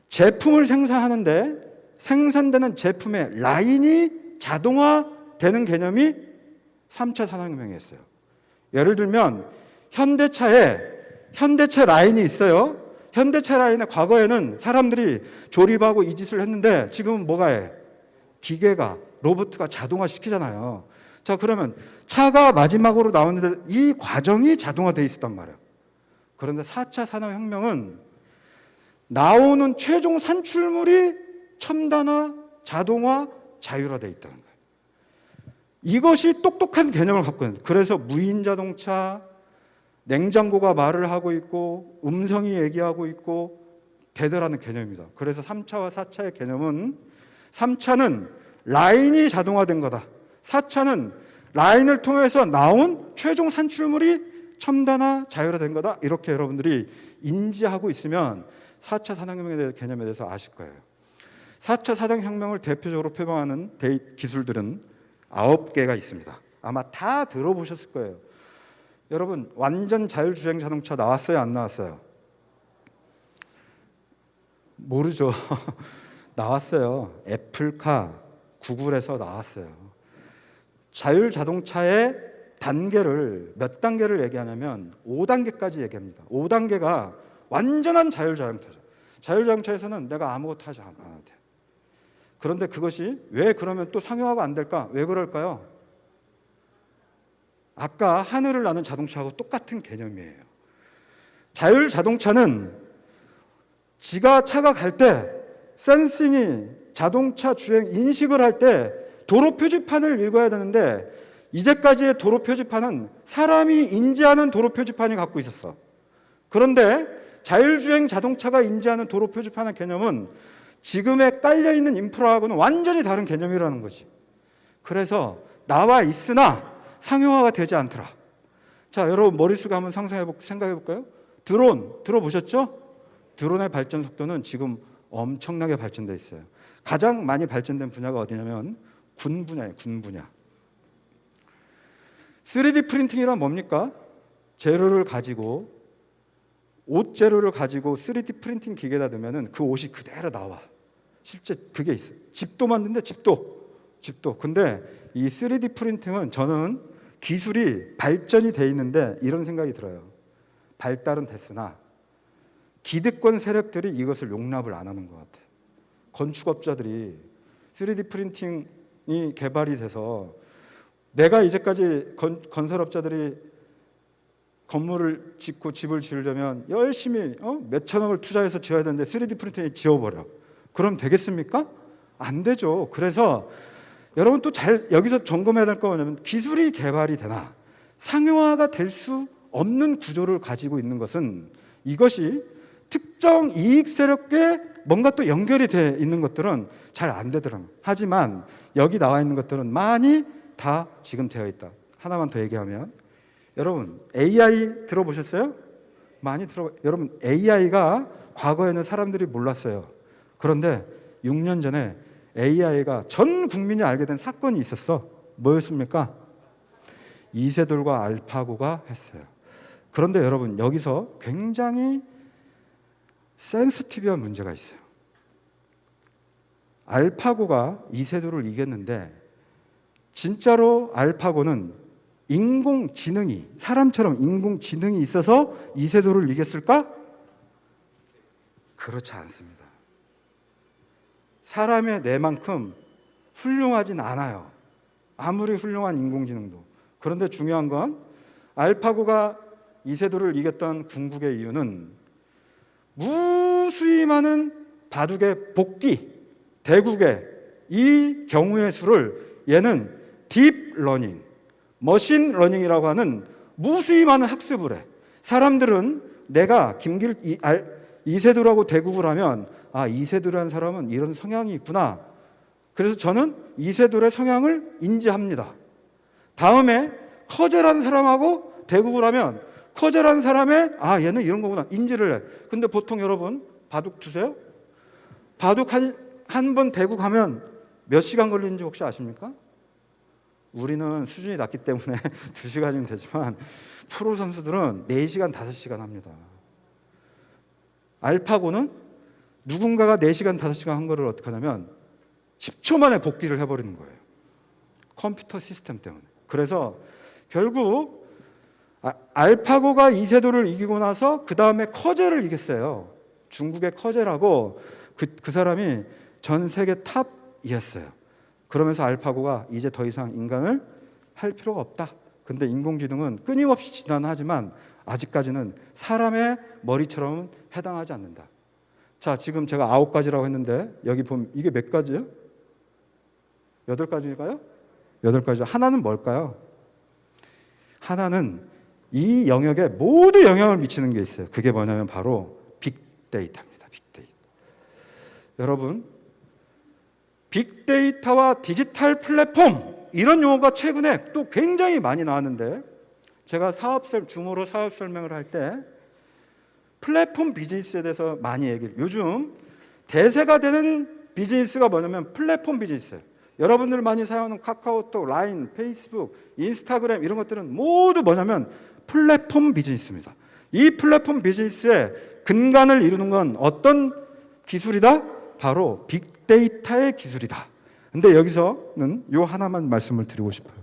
제품을 생산하는데 생산되는 제품의 라인이 자동화되는 개념이 3차 산업혁명이었어요. 예를 들면 현대차 라인이 있어요. 현대차 라인에 과거에는 사람들이 조립하고 이 짓을 했는데 지금은 뭐가 해? 기계가, 로봇가 자동화 시키잖아요. 자, 그러면 차가 마지막으로 나오는데 이 과정이 자동화되어 있었단 말이에요. 그런데 4차 산업혁명은 나오는 최종 산출물이 첨단화, 자동화, 자율화되어 있다는 거예요. 이것이 똑똑한 개념을 갖고 있는 거예요. 그래서 무인 자동차, 냉장고가 말을 하고 있고 음성이 얘기하고 있고 되더라는 개념입니다. 그래서 3차와 4차의 개념은 3차는 라인이 자동화된 거다. 4차는 라인을 통해서 나온 최종 산출물이 첨단화, 자율화된 거다. 이렇게 여러분들이 인지하고 있으면 4차 산업혁명의 개념에 대해서 아실 거예요. 4차 산업혁명을 대표적으로 표방하는 기술들은 9개가 있습니다. 아마 다 들어보셨을 거예요. 여러분 완전 자율주행 자동차 나왔어요? 안 나왔어요? 모르죠. 나왔어요. 애플카, 구글에서 나왔어요. 자율자동차의 단계를 몇 단계를 얘기하냐면 5단계까지 얘기합니다. 5단계가 완전한 자율자동차죠. 자율자동차에서는 내가 아무것도 하지 않아도 돼요. 그런데 그것이 왜 그러면 또 상용화가 안 될까? 왜 그럴까요? 아까 하늘을 나는 자동차하고 똑같은 개념이에요. 자율자동차는 지가 차가 갈 때 센싱이 자동차 주행 인식을 할 때 도로 표지판을 읽어야 되는데 이제까지의 도로 표지판은 사람이 인지하는 도로 표지판이 갖고 있었어. 그런데 자율주행 자동차가 인지하는 도로 표지판의 개념은 지금에 깔려있는 인프라하고는 완전히 다른 개념이라는 거지. 그래서 나와 있으나 상용화가 되지 않더라. 자, 여러분 머릿속에 한번 생각해 볼까요? 드론 들어보셨죠? 드론의 발전 속도는 지금 엄청나게 발전돼 있어요. 가장 많이 발전된 분야가 어디냐면 군 분야예요. 군 분야. 3D 프린팅이란 뭡니까? 재료를 가지고, 옷 재료를 가지고 3D 프린팅 기계에다 넣으면 그 옷이 그대로 나와. 실제 그게 있어요. 집도 만드는데 집도. 근데 이 3D 프린팅은 저는 기술이 발전이 돼 있는데 이런 생각이 들어요. 발달은 됐으나 기득권 세력들이 이것을 용납을 안 하는 것 같아요. 건축업자들이 3D 프린팅이 개발이 돼서 내가 이제까지 건설업자들이 건물을 짓고 집을 지으려면 열심히 몇천억을 투자해서 지어야 되는데 3D 프린팅이 지어버려. 그럼 되겠습니까? 안 되죠. 그래서 여러분 또 잘 여기서 점검해야 될 거 뭐냐면 기술이 개발이 되나 상용화가 될 수 없는 구조를 가지고 있는 것은 이것이 특정 이익 세력에 뭔가 또 연결이 돼 있는 것들은 잘 안 되더라고요. 하지만 여기 나와 있는 것들은 많이 다 지금 되어 있다. 하나만 더 얘기하면 여러분 AI 들어보셨어요? 여러분 AI가 과거에는 사람들이 몰랐어요. 그런데 6년 전에 AI가 전 국민이 알게 된 사건이 있었어. 뭐였습니까? 이세돌과 알파고가 했어요. 그런데 여러분 여기서 굉장히 센시티브한 문제가 있어요. 알파고가 이세돌을 이겼는데 진짜로 알파고는 인공지능이 사람처럼 인공지능이 있어서 이세돌을 이겼을까? 그렇지 않습니다. 사람의 뇌만큼 훌륭하진 않아요. 아무리 훌륭한 인공지능도. 그런데 중요한 건 알파고가 이세돌을 이겼던 궁극의 이유는 무수히 많은 바둑의 복귀, 대국의 이 경우의 수를 얘는 딥러닝, 머신러닝이라고 하는 무수히 많은 학습을 해. 사람들은 내가 이세돌하고 대국을 하면 이세돌이라는 사람은 이런 성향이 있구나. 그래서 저는 이세돌의 성향을 인지합니다. 다음에 커제라는 사람하고 대국을 하면 커제라는 사람의 얘는 이런 거구나 인지를 해. 근데 보통 여러분 바둑 두세요? 바둑 한 번 대국하면 몇 시간 걸리는지 혹시 아십니까? 우리는 수준이 낮기 때문에 2시간이면 되지만 프로 선수들은 4시간, 5시간 합니다. 알파고는 누군가가 4시간, 5시간 한 거를 어떻게 하냐면 10초 만에 복귀를 해버리는 거예요. 컴퓨터 시스템 때문에. 그래서 결국 알파고가 이세돌을 이기고 나서 그 다음에 커제를 이겼어요. 중국의 커제라고 그 사람이 전 세계 탑이었어요. 그러면서 알파고가 이제 더 이상 인간을 할 필요가 없다. 근데 인공지능은 끊임없이 진화하지만 아직까지는 사람의 머리처럼 해당하지 않는다. 자, 지금 제가 9가지라고 했는데 여기 보면 이게 몇 가지예요? 8가지일까요? 8가지죠. 하나는 뭘까요? 하나는 이 영역에 모두 영향을 미치는 게 있어요. 그게 뭐냐면 바로 빅데이터입니다. 빅데이터. 여러분, 빅데이터와 디지털 플랫폼 이런 용어가 최근에 또 굉장히 많이 나왔는데 제가 줌으로 사업 설명을 할 때 플랫폼 비즈니스에 대해서 많이 얘기를 요즘 대세가 되는 비즈니스가 뭐냐면 플랫폼 비즈니스예요. 여러분들 많이 사용하는 카카오톡, 라인, 페이스북, 인스타그램 이런 것들은 모두 뭐냐면 플랫폼 비즈니스입니다. 이 플랫폼 비즈니스의 근간을 이루는 건 어떤 기술이다? 바로 빅데이터의 기술이다. 근데 여기서는 요 하나만 말씀을 드리고 싶어요.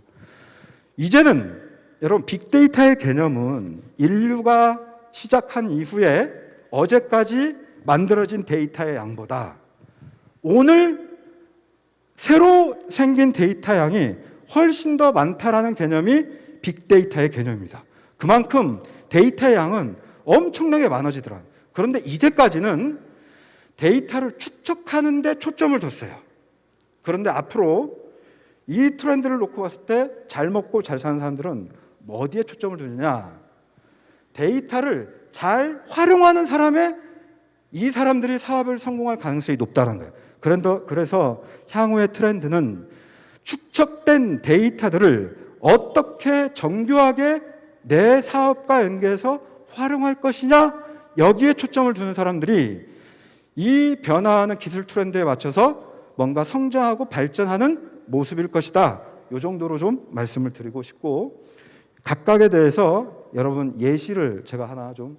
이제는 여러분 빅데이터의 개념은 인류가 시작한 이후에 어제까지 만들어진 데이터의 양보다 오늘 새로 생긴 데이터 양이 훨씬 더 많다라는 개념이 빅데이터의 개념입니다. 그만큼 데이터의 양은 엄청나게 많아지더라. 그런데 이제까지는 데이터를 축적하는 데 초점을 뒀어요. 그런데 앞으로 이 트렌드를 놓고 봤을 때 잘 먹고 잘 사는 사람들은 어디에 초점을 두느냐? 데이터를 잘 활용하는 사람의 이 사람들이 사업을 성공할 가능성이 높다는 거예요. 그래서 향후의 트렌드는 축적된 데이터들을 어떻게 정교하게 내 사업과 연계해서 활용할 것이냐, 여기에 초점을 두는 사람들이 이 변화하는 기술 트렌드에 맞춰서 뭔가 성장하고 발전하는 모습일 것이다. 이 정도로 좀 말씀을 드리고 싶고, 각각에 대해서 여러분 예시를 제가 하나 좀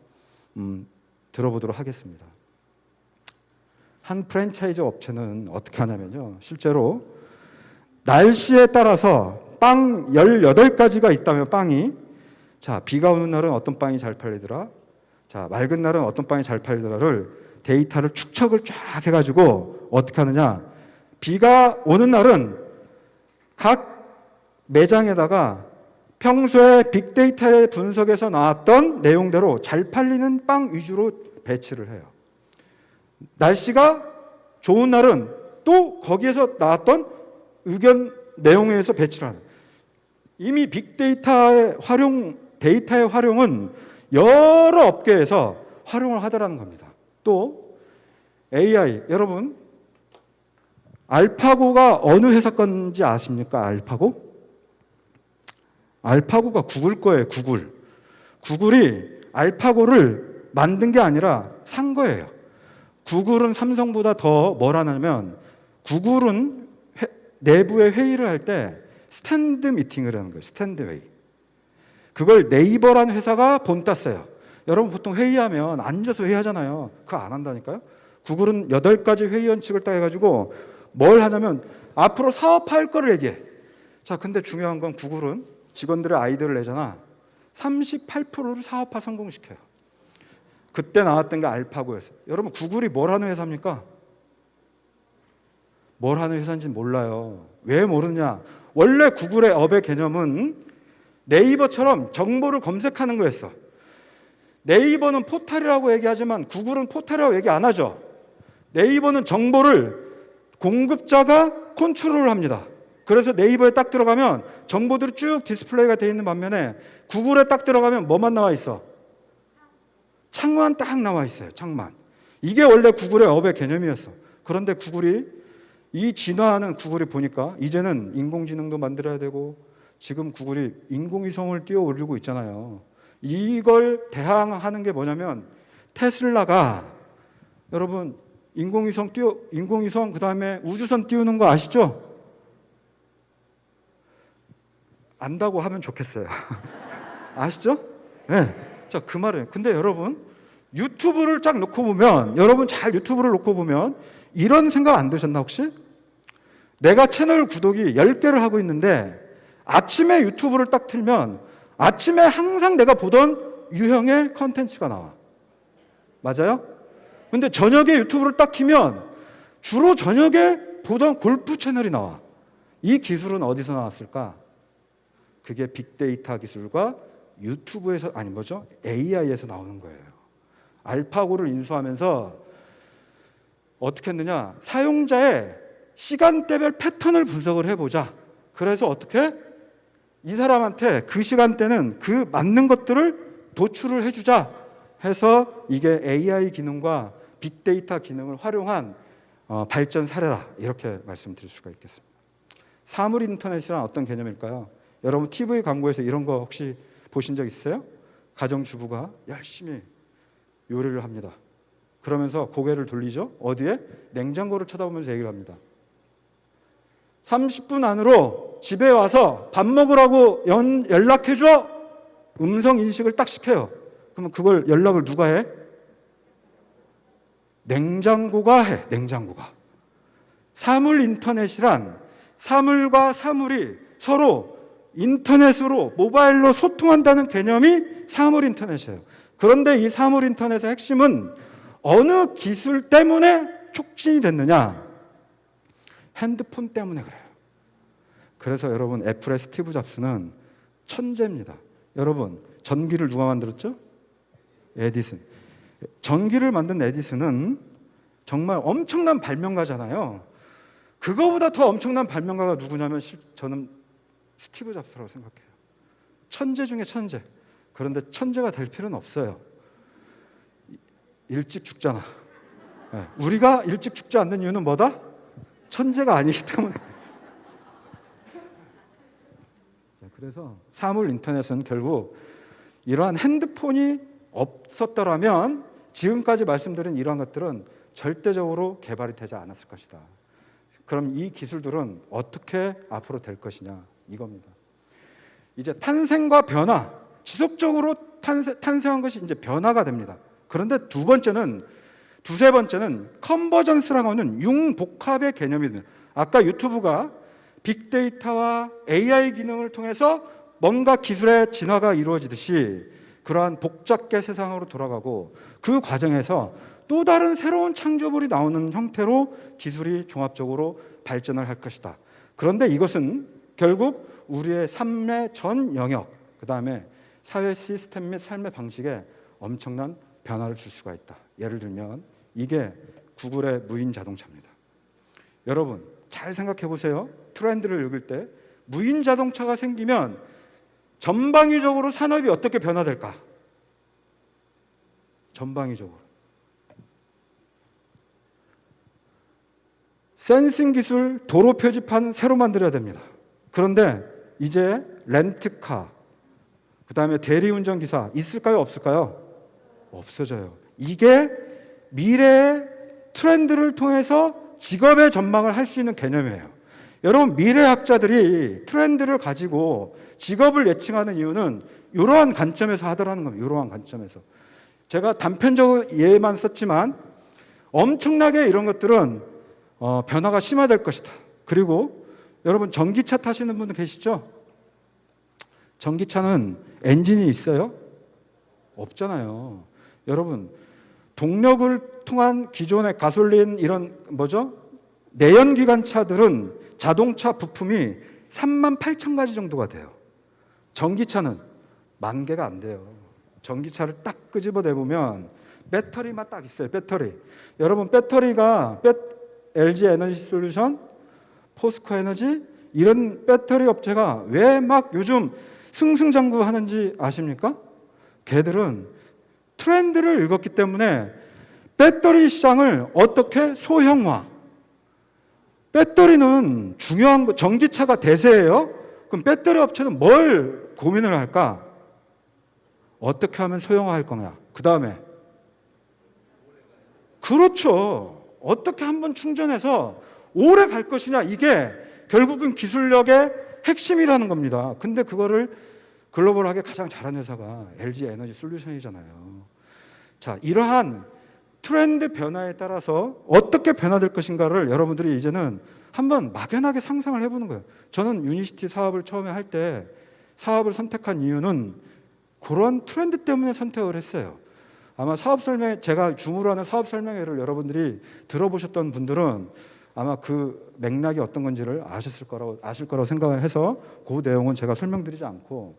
들어보도록 하겠습니다. 한 프랜차이즈 업체는 어떻게 하냐면요, 실제로 날씨에 따라서 빵 18가지가 있다면 빵이, 자, 비가 오는 날은 어떤 빵이 잘 팔리더라, 자, 맑은 날은 어떤 빵이 잘 팔리더라를 데이터를 축적을 쫙 해가지고 어떻게 하느냐, 비가 오는 날은 각 매장에다가 평소에 빅데이터의 분석에서 나왔던 내용대로 잘 팔리는 빵 위주로 배치를 해요. 날씨가 좋은 날은 또 거기에서 나왔던 의견 내용에 의해서 배치를 하는, 이미 빅데이터의 데이터의 활용은 여러 업계에서 활용을 하더라는 겁니다. 또 AI, 여러분 알파고가 어느 회사 건지 아십니까? 알파고가 구글 거예요. 구글이 알파고를 만든 게 아니라 산 거예요. 구글은 삼성보다 더 뭘 하냐면, 구글은 내부에 회의를 할 때 스탠드 미팅을 하는 거예요. 스탠드 회의. 그걸 네이버라는 회사가 본땄어요. 여러분 보통 회의하면 앉아서 회의하잖아요. 그거 안 한다니까요. 구글은 8가지 회의 원칙을 딱 해가지고 뭘 하냐면 앞으로 사업할 거를 얘기해. 자, 근데 중요한 건 구글은 직원들의 아이디어를 내잖아. 38%를 사업화 성공시켜요. 그때 나왔던 게 알파고였어요. 여러분 구글이 뭘 하는 회사입니까? 뭘 하는 회사인지는 몰라요. 왜 모르냐? 원래 구글의 업의 개념은 네이버처럼 정보를 검색하는 거였어. 네이버는 포털이라고 얘기하지만 구글은 포털이라고 얘기 안 하죠. 네이버는 정보를 공급자가 컨트롤을 합니다. 그래서 네이버에 딱 들어가면 정보들이 쭉 디스플레이가 되어 있는 반면에 구글에 딱 들어가면 뭐만 나와 있어? 창만 딱 나와 있어요. 창만. 이게 원래 구글의 업의 개념이었어. 그런데 이 진화하는 구글이 보니까 이제는 인공지능도 만들어야 되고, 지금 구글이 인공위성을 띄워 올리고 있잖아요. 이걸 대항하는 게 뭐냐면, 테슬라가 여러분 인공위성 그다음에 우주선 띄우는 거 아시죠? 안다고 하면 좋겠어요. 아시죠? 네. 자, 그 말이에요. 근데 여러분 유튜브를 쫙 놓고 보면, 여러분 잘 유튜브를 놓고 보면 이런 생각 안 드셨나 혹시? 내가 채널 구독이 10개를 하고 있는데 아침에 유튜브를 딱 틀면 아침에 항상 내가 보던 유형의 컨텐츠가 나와. 맞아요? 근데 저녁에 유튜브를 딱 키면 주로 저녁에 보던 골프 채널이 나와. 이 기술은 어디서 나왔을까? 그게 빅데이터 기술과 유튜브에서, AI에서 나오는 거예요. 알파고를 인수하면서 어떻게 했느냐? 사용자의 시간대별 패턴을 분석을 해보자. 그래서 어떻게? 이 사람한테 그 시간대는 그 맞는 것들을 도출을 해주자 해서 이게 AI 기능과 빅데이터 기능을 활용한 발전 사례라, 이렇게 말씀드릴 수가 있겠습니다. 사물 인터넷이란 어떤 개념일까요? 여러분 TV 광고에서 이런 거 혹시 보신 적 있어요? 가정주부가 열심히 요리를 합니다. 그러면서 고개를 돌리죠. 어디에? 냉장고를 쳐다보면서 얘기를 합니다. 30분 안으로 집에 와서 밥 먹으라고 연락해줘. 음성 인식을 딱 시켜요. 그러면 그걸 연락을 누가 해? 냉장고가 해. 냉장고가. 사물 인터넷이란 사물과 사물이 서로 인터넷으로, 모바일로 소통한다는 개념이 사물 인터넷이에요. 그런데 이 사물 인터넷의 핵심은 어느 기술 때문에 촉진이 됐느냐? 핸드폰 때문에 그래요. 그래서 여러분 애플의 스티브 잡스는 천재입니다. 여러분 전기를 누가 만들었죠? 에디슨. 전기를 만든 에디슨은 정말 엄청난 발명가잖아요. 그거보다 더 엄청난 발명가가 누구냐면 저는 스티브 잡스라고 생각해요. 천재 중에 천재. 그런데 천재가 될 필요는 없어요. 일찍 죽잖아. 우리가 일찍 죽지 않는 이유는 뭐다? 천재가 아니기 때문에. 그래서 사물 인터넷은 결국 이러한 핸드폰이 없었더라면 지금까지 말씀드린 이러한 것들은 절대적으로 개발이 되지 않았을 것이다. 그럼 이 기술들은 어떻게 앞으로 될 것이냐 이겁니다. 이제 탄생과 변화, 지속적으로 탄생한 것이 이제 변화가 됩니다. 그런데 두세 번째는 컨버전스라고 하는 융복합의 개념입니다. 아까 유튜브가 빅데이터와 AI 기능을 통해서 뭔가 기술의 진화가 이루어지듯이 그러한 복잡계 세상으로 돌아가고 그 과정에서 또 다른 새로운 창조물이 나오는 형태로 기술이 종합적으로 발전을 할 것이다. 그런데 이것은 결국 우리의 삶의 전 영역, 그 다음에 사회 시스템 및 삶의 방식에 엄청난 변화를 줄 수가 있다. 예를 들면 이게 구글의 무인 자동차입니다. 여러분 잘 생각해 보세요. 트렌드를 읽을 때 무인 자동차가 생기면 전방위적으로 산업이 어떻게 변화될까? 전방위적으로 센싱 기술, 도로 표지판 새로 만들어야 됩니다. 그런데 이제 렌트카, 그 다음에 대리운전 기사 있을까요? 없을까요? 없어져요. 이게 미래의 트렌드를 통해서 직업의 전망을 할 수 있는 개념이에요. 여러분 미래학자들이 트렌드를 가지고 직업을 예측하는 이유는 이러한 관점에서 하더라는 겁니다. 이러한 관점에서. 제가 단편적으로 예만 썼지만 엄청나게 이런 것들은 변화가 심화될 것이다. 그리고 여러분 전기차 타시는 분들 계시죠? 전기차는 엔진이 있어요? 없잖아요. 여러분 동력을 통한 기존의 가솔린 이런 내연기관차들은 자동차 부품이 38,000가지 정도가 돼요. 전기차는 10,000개가 안 돼요. 전기차를 딱 끄집어내보면 배터리만 딱 있어요. 배터리. 여러분 배터리가 LG 에너지 솔루션, 포스코 에너지 이런 배터리 업체가 왜 막 요즘 승승장구하는지 아십니까? 걔들은 트렌드를 읽었기 때문에 배터리 시장을 어떻게 소형화. 배터리는 중요한 거, 전기차가 대세예요. 그럼 배터리 업체는 뭘 고민을 할까? 어떻게 하면 소형화할 거냐. 그 다음에 그렇죠. 어떻게 한번 충전해서 오래 갈 것이냐. 이게 결국은 기술력의 핵심이라는 겁니다. 근데 그거를 글로벌하게 가장 잘하는 회사가 LG 에너지 솔루션이잖아요. 자, 이러한 트렌드 변화에 따라서 어떻게 변화될 것인가를 여러분들이 이제는 한번 막연하게 상상을 해보는 거예요. 저는 유니시티 사업을 처음에 할 때 사업을 선택한 이유는 그런 트렌드 때문에 선택을 했어요. 아마 사업 설명, 제가 줌으로 하는 사업 설명회를 여러분들이 들어보셨던 분들은 아마 그 맥락이 어떤 건지를 아실 거라고 생각을 해서 그 내용은 제가 설명드리지 않고,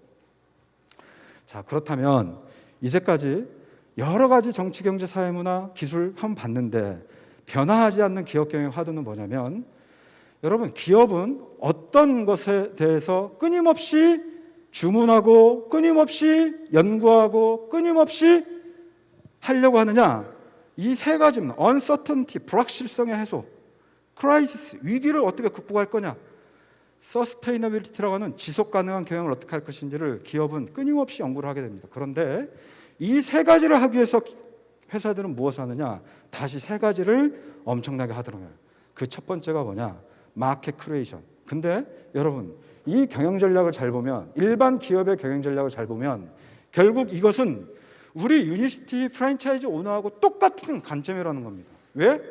자, 그렇다면 이제까지 여러 가지 정치, 경제, 사회, 문화, 기술 한번 봤는데 변화하지 않는 기업 경영 화두는 뭐냐면, 여러분 기업은 어떤 것에 대해서 끊임없이 주문하고 끊임없이 연구하고 끊임없이 하려고 하느냐? 이 세 가지입니다. uncertainty, 불확실성의 해소, crisis, 위기를 어떻게 극복할 거냐, sustainability라고 하는 지속 가능한 경영을 어떻게 할 것인지를 기업은 끊임없이 연구를 하게 됩니다. 그런데 이 세 가지를 하기 위해서 회사들은 무엇을 하느냐? 다시 세 가지를 엄청나게 하더라고요. 그 첫 번째가 뭐냐? 마켓 크리에이션. 근데 여러분 이 경영 전략을 잘 보면, 일반 기업의 경영 전략을 잘 보면 결국 이것은 우리 유니시티 프랜차이즈 오너하고 똑같은 관점이라는 겁니다. 왜?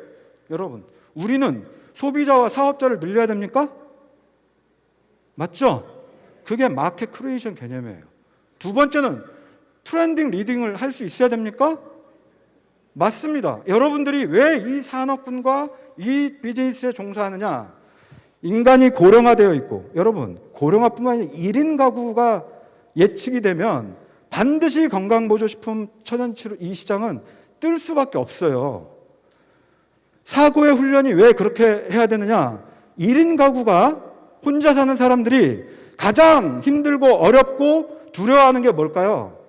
여러분 우리는 소비자와 사업자를 늘려야 됩니까? 맞죠? 그게 마켓 크리에이션 개념이에요. 두 번째는 트렌딩 리딩을 할 수 있어야 됩니까? 맞습니다. 여러분들이 왜 이 산업군과 이 비즈니스에 종사하느냐? 인간이 고령화되어 있고, 여러분 고령화뿐만 아니라 1인 가구가 예측이 되면 반드시 건강보조식품, 천연치료 이 시장은 뜰 수밖에 없어요. 사고의 훈련이 왜 그렇게 해야 되느냐? 1인 가구가 혼자 사는 사람들이 가장 힘들고 어렵고 두려워하는 게 뭘까요?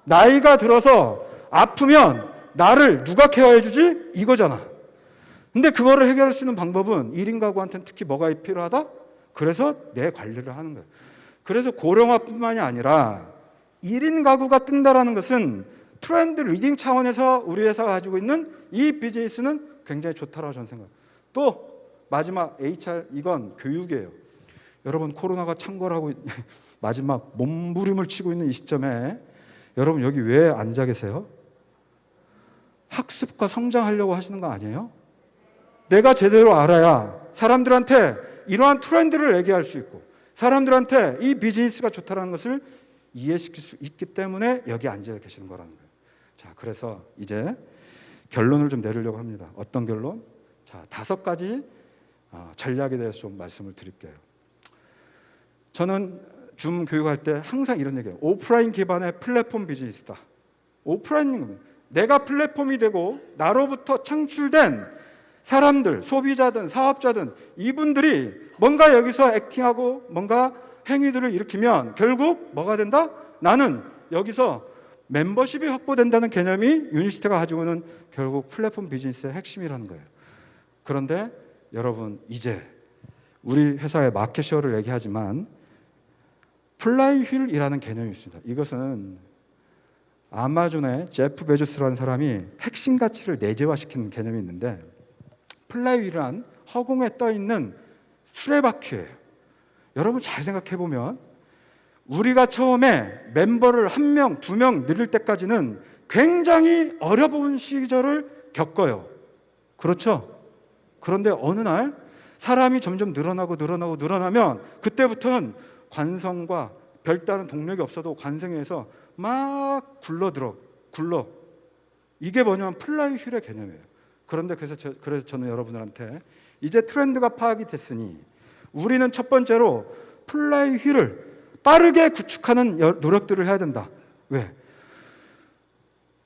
나이가 들어서 아프면 나를 누가 케어해 주지? 이거잖아. 근데 그거를 해결할 수 있는 방법은 1인 가구한테는 특히 뭐가 필요하다? 그래서 내 관리를 하는 거예요. 그래서 고령화뿐만이 아니라 1인 가구가 뜬다라는 것은 트렌드 리딩 차원에서 우리 회사가 가지고 있는 이 비즈니스는 굉장히 좋다라고 저는 생각해요. 또 마지막 HR, 이건 교육이에요. 여러분 코로나가 창궐하고 마지막 몸부림을 치고 있는 이 시점에 여러분 여기 왜 앉아 계세요? 학습과 성장하려고 하시는 거 아니에요? 내가 제대로 알아야 사람들한테 이러한 트렌드를 얘기할 수 있고 사람들한테 이 비즈니스가 좋다는 것을 이해시킬 수 있기 때문에 여기 앉아 계시는 거라는 거예요. 자, 그래서 이제 결론을 좀 내리려고 합니다. 어떤 결론? 자, 5가지 전략에 대해서 좀 말씀을 드릴게요. 저는 줌 교육할 때 항상 이런 얘기해요. 오프라인 기반의 플랫폼 비즈니스다. 오프라인은 내가 플랫폼이 되고 나로부터 창출된 사람들, 소비자든 사업자든 이분들이 뭔가 여기서 액팅하고 뭔가 행위들을 일으키면 결국 뭐가 된다? 나는 여기서 멤버십이 확보된다는 개념이 유니시티가 가지고 있는 결국 플랫폼 비즈니스의 핵심이라는 거예요. 그런데 여러분 이제 우리 회사의 마켓쉐어를 얘기하지만 플라이휠이라는 개념이 있습니다. 이것은 아마존의 제프 베조스라는 사람이 핵심 가치를 내재화시키는 개념이 있는데 플라이휠은 허공에 떠 있는 수레바퀴예요. 여러분 잘 생각해 보면 우리가 처음에 멤버를 1명, 2명 늘릴 때까지는 굉장히 어려운 시절을 겪어요. 그렇죠? 그런데 어느 날 사람이 점점 늘어나면 그때부터는 관성과 별다른 동력이 없어도 관성에서 막 굴러. 이게 뭐냐면 플라이휠의 개념이에요. 그런데 그래서 저는 여러분들한테 이제 트렌드가 파악이 됐으니 우리는 첫 번째로 플라이휠을 빠르게 구축하는 노력들을 해야 된다. 왜?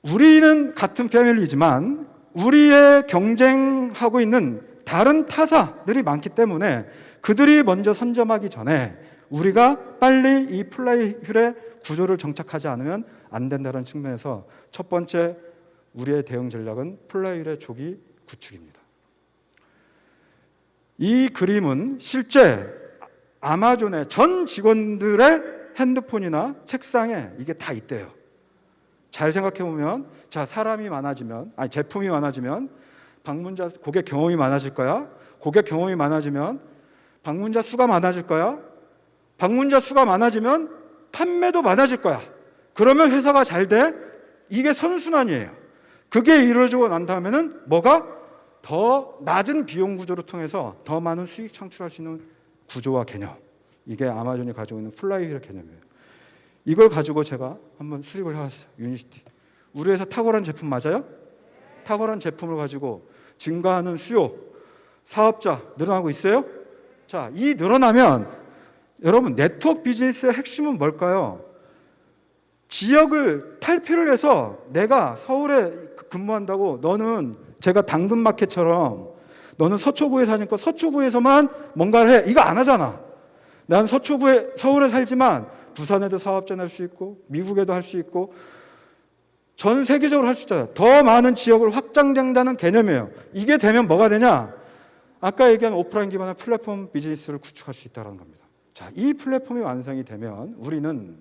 우리는 같은 패밀리지만 우리의 경쟁하고 있는 다른 타사들이 많기 때문에 그들이 먼저 선점하기 전에 우리가 빨리 이 플라이휠의 구조를 정착하지 않으면 안 된다는 측면에서 첫 번째 우리의 대응 전략은 플라이휠의 조기 구축입니다. 이 그림은 실제 아마존의 전 직원들의 핸드폰이나 책상에 이게 다 있대요. 잘 생각해 보면, 자, 제품이 많아지면 방문자 고객 경험이 많아질 거야. 고객 경험이 많아지면 방문자 수가 많아질 거야. 방문자 수가 많아지면 판매도 많아질 거야. 그러면 회사가 잘 돼. 이게 선순환이에요. 그게 이루어지고 난 다음에는 뭐가 더 낮은 비용 구조를 통해서 더 많은 수익 창출할 수 있는 구조와 개념. 이게 아마존이 가지고 있는 플라이휠의 개념이에요. 이걸 가지고 제가 한번 수립을 해왔어요. 유니시티. 우리 회사 탁월한 제품 맞아요? 탁월한 제품을 가지고 증가하는 수요, 사업자 늘어나고 있어요? 자, 이 늘어나면 여러분 네트워크 비즈니스의 핵심은 뭘까요? 지역을 탈피를 해서 내가 서울에 근무한다고 너는 제가 당근마켓처럼 너는 서초구에 사니까 서초구에서만 뭔가를 해. 이거 안 하잖아. 난 서울에 살지만 부산에도 사업자 낼 수 있고 미국에도 할 수 있고 전 세계적으로 할 수 있잖아요. 더 많은 지역을 확장된다는 개념이에요. 이게 되면 뭐가 되냐? 아까 얘기한 오프라인 기반의 플랫폼 비즈니스를 구축할 수 있다는 겁니다. 자, 이 플랫폼이 완성이 되면 우리는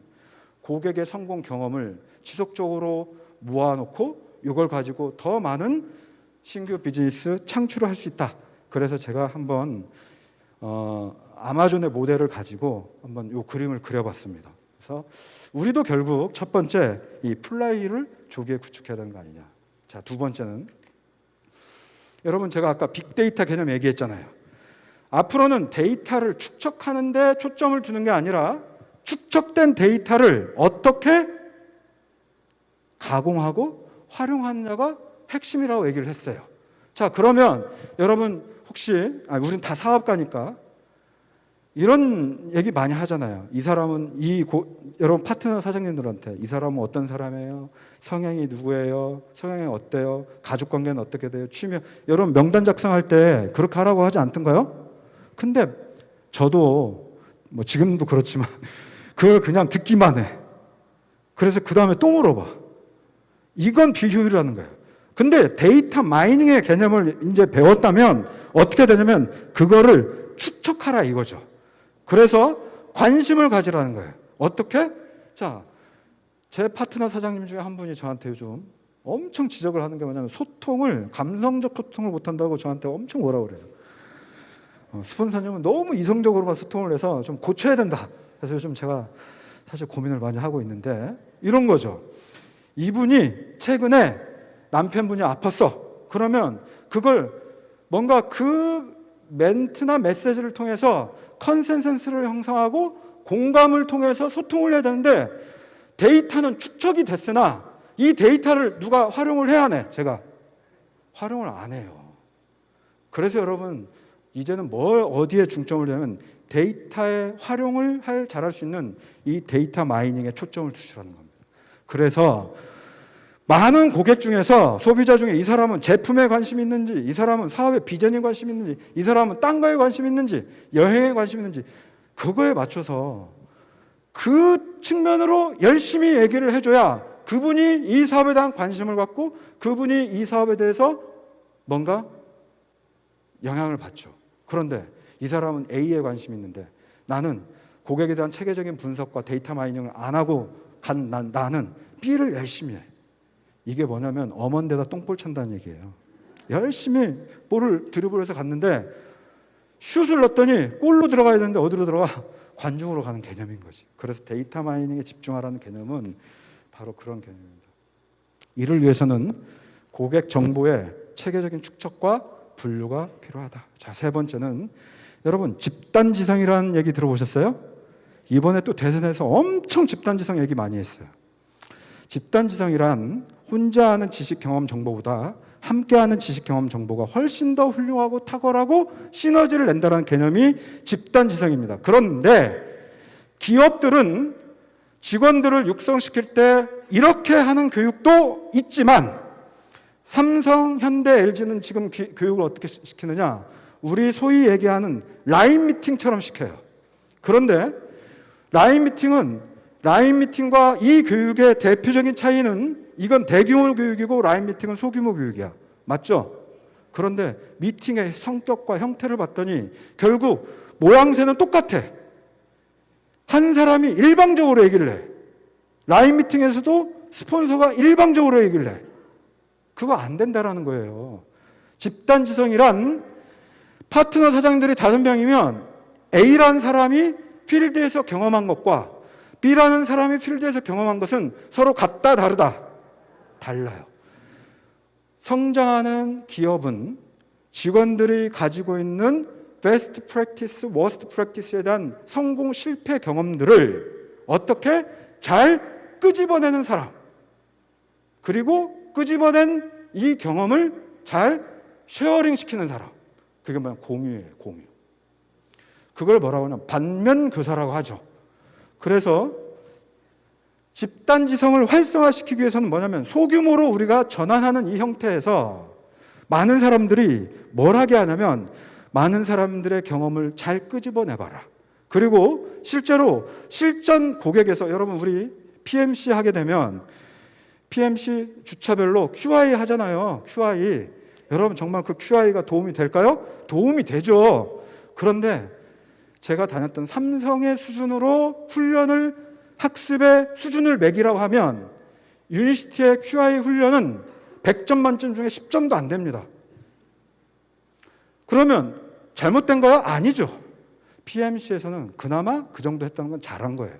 고객의 성공 경험을 지속적으로 모아놓고 이걸 가지고 더 많은 신규 비즈니스 창출을 할 수 있다. 그래서 제가 한번 아마존의 모델을 가지고 한번 이 그림을 그려봤습니다. 그래서 우리도 결국 첫 번째 이 플라이를 조기에 구축해야 되는 거 아니냐. 자, 두 번째는 여러분 제가 아까 빅데이터 개념 얘기했잖아요. 앞으로는 데이터를 축적하는 데 초점을 두는 게 아니라 축적된 데이터를 어떻게 가공하고 활용하느냐가 핵심이라고 얘기를 했어요. 자, 그러면 여러분 혹시 우린 다 사업가니까 이런 얘기 많이 하잖아요. 이 사람은 여러분 파트너 사장님들한테 이 사람은 어떤 사람이에요? 성향이 누구예요? 성향이 어때요? 가족관계는 어떻게 돼요? 취미 여러분 명단 작성할 때 그렇게 하라고 하지 않던가요? 근데 저도 뭐 지금도 그렇지만 그걸 그냥 듣기만 해. 그래서 그 다음에 또 물어봐. 이건 비효율이라는 거예요. 근데 데이터 마이닝의 개념을 이제 배웠다면 어떻게 되냐면 그거를 축적하라 이거죠. 그래서 관심을 가지라는 거예요. 어떻게? 자, 제 파트너 사장님 중에 한 분이 저한테 요즘 엄청 지적을 하는 게 뭐냐면 감성적 소통을 못한다고 저한테 엄청 뭐라 그래요. 스폰서님은 너무 이성적으로만 소통을 해서 좀 고쳐야 된다. 그래서 요즘 제가 사실 고민을 많이 하고 있는데 이런 거죠. 이분이 최근에 남편분이 아팠어. 그러면 그걸 뭔가 그 멘트나 메시지를 통해서 컨센서스를 형성하고 공감을 통해서 소통을 해야 되는데 데이터는 축적이 됐으나 이 데이터를 누가 활용을 해야 하네. 제가 활용을 안 해요. 그래서 여러분 이제는 어디에 중점을 두냐면 데이터의 활용을 잘할 수 있는 이 데이터 마이닝에 초점을 두시라는 겁니다. 그래서 많은 고객 중에서 소비자 중에 이 사람은 제품에 관심이 있는지, 이 사람은 사업에 비전에 관심이 있는지, 이 사람은 딴 거에 관심이 있는지, 여행에 관심이 있는지 그거에 맞춰서 그 측면으로 열심히 얘기를 해줘야 그분이 이 사업에 대한 관심을 갖고 그분이 이 사업에 대해서 뭔가 영향을 받죠. 그런데 이 사람은 A에 관심이 있는데 나는 고객에 대한 체계적인 분석과 데이터 마이닝을 안 하고 나는 B를 열심히 해. 이게 뭐냐면 엄원데다 똥볼 찬다는 얘기예요. 열심히 볼을 드리블해서 갔는데 슛을 넣었더니 골로 들어가야 되는데 어디로 들어가? 관중으로 가는 개념인 거지. 그래서 데이터 마이닝에 집중하라는 개념은 바로 그런 개념입니다. 이를 위해서는 고객 정보의 체계적인 축적과 분류가 필요하다. 자, 세 번째는 여러분 집단지성이라는 얘기 들어보셨어요? 이번에 또 대선에서 엄청 집단지성 얘기 많이 했어요. 집단지성이란 혼자 하는 지식 경험 정보보다 함께하는 지식 경험 정보가 훨씬 더 훌륭하고 탁월하고 시너지를 낸다는 개념이 집단지성입니다. 그런데 기업들은 직원들을 육성시킬 때 이렇게 하는 교육도 있지만 삼성, 현대, LG는 지금 교육을 어떻게 시키느냐? 우리 소위 얘기하는 라인 미팅처럼 시켜요. 그런데 라인 미팅과 이 교육의 대표적인 차이는 이건 대규모 교육이고 라인 미팅은 소규모 교육이야. 맞죠? 그런데 미팅의 성격과 형태를 봤더니 결국 모양새는 똑같아. 한 사람이 일방적으로 얘기를 해. 라인 미팅에서도 스폰서가 일방적으로 얘기를 해. 그거 안 된다라는 거예요. 집단지성이란 파트너 사장들이 5명이면 A라는 사람이 필드에서 경험한 것과 B라는 사람이 필드에서 경험한 것은 서로 같다 다르다? 달라요. 성장하는 기업은 직원들이 가지고 있는 베스트 프랙티스, 워스트 프랙티스에 대한 성공 실패 경험들을 어떻게 잘 끄집어내는 사람, 그리고 끄집어낸 이 경험을 잘 쉐어링 시키는 사람, 그게 뭐냐? 공유예요. 공유. 그걸 뭐라고 하냐면 반면교사라고 하죠. 그래서 집단지성을 활성화시키기 위해서는 뭐냐면 소규모로 우리가 전환하는 이 형태에서 많은 사람들이 뭘 하게 하냐면 많은 사람들의 경험을 잘 끄집어내봐라. 그리고 실제로 실전 고객에서 여러분 우리 PMC 하게 되면 PMC 주차별로 QI 하잖아요. QI. 여러분 정말 그 QI가 도움이 될까요? 도움이 되죠. 그런데 제가 다녔던 삼성의 수준으로 훈련을 학습의 수준을 매기라고 하면 유니시티의 QI 훈련은 100점 만점 중에 10점도 안 됩니다. 그러면 잘못된 거야? 아니죠. PMC에서는 그나마 그 정도 했다는 건 잘한 거예요.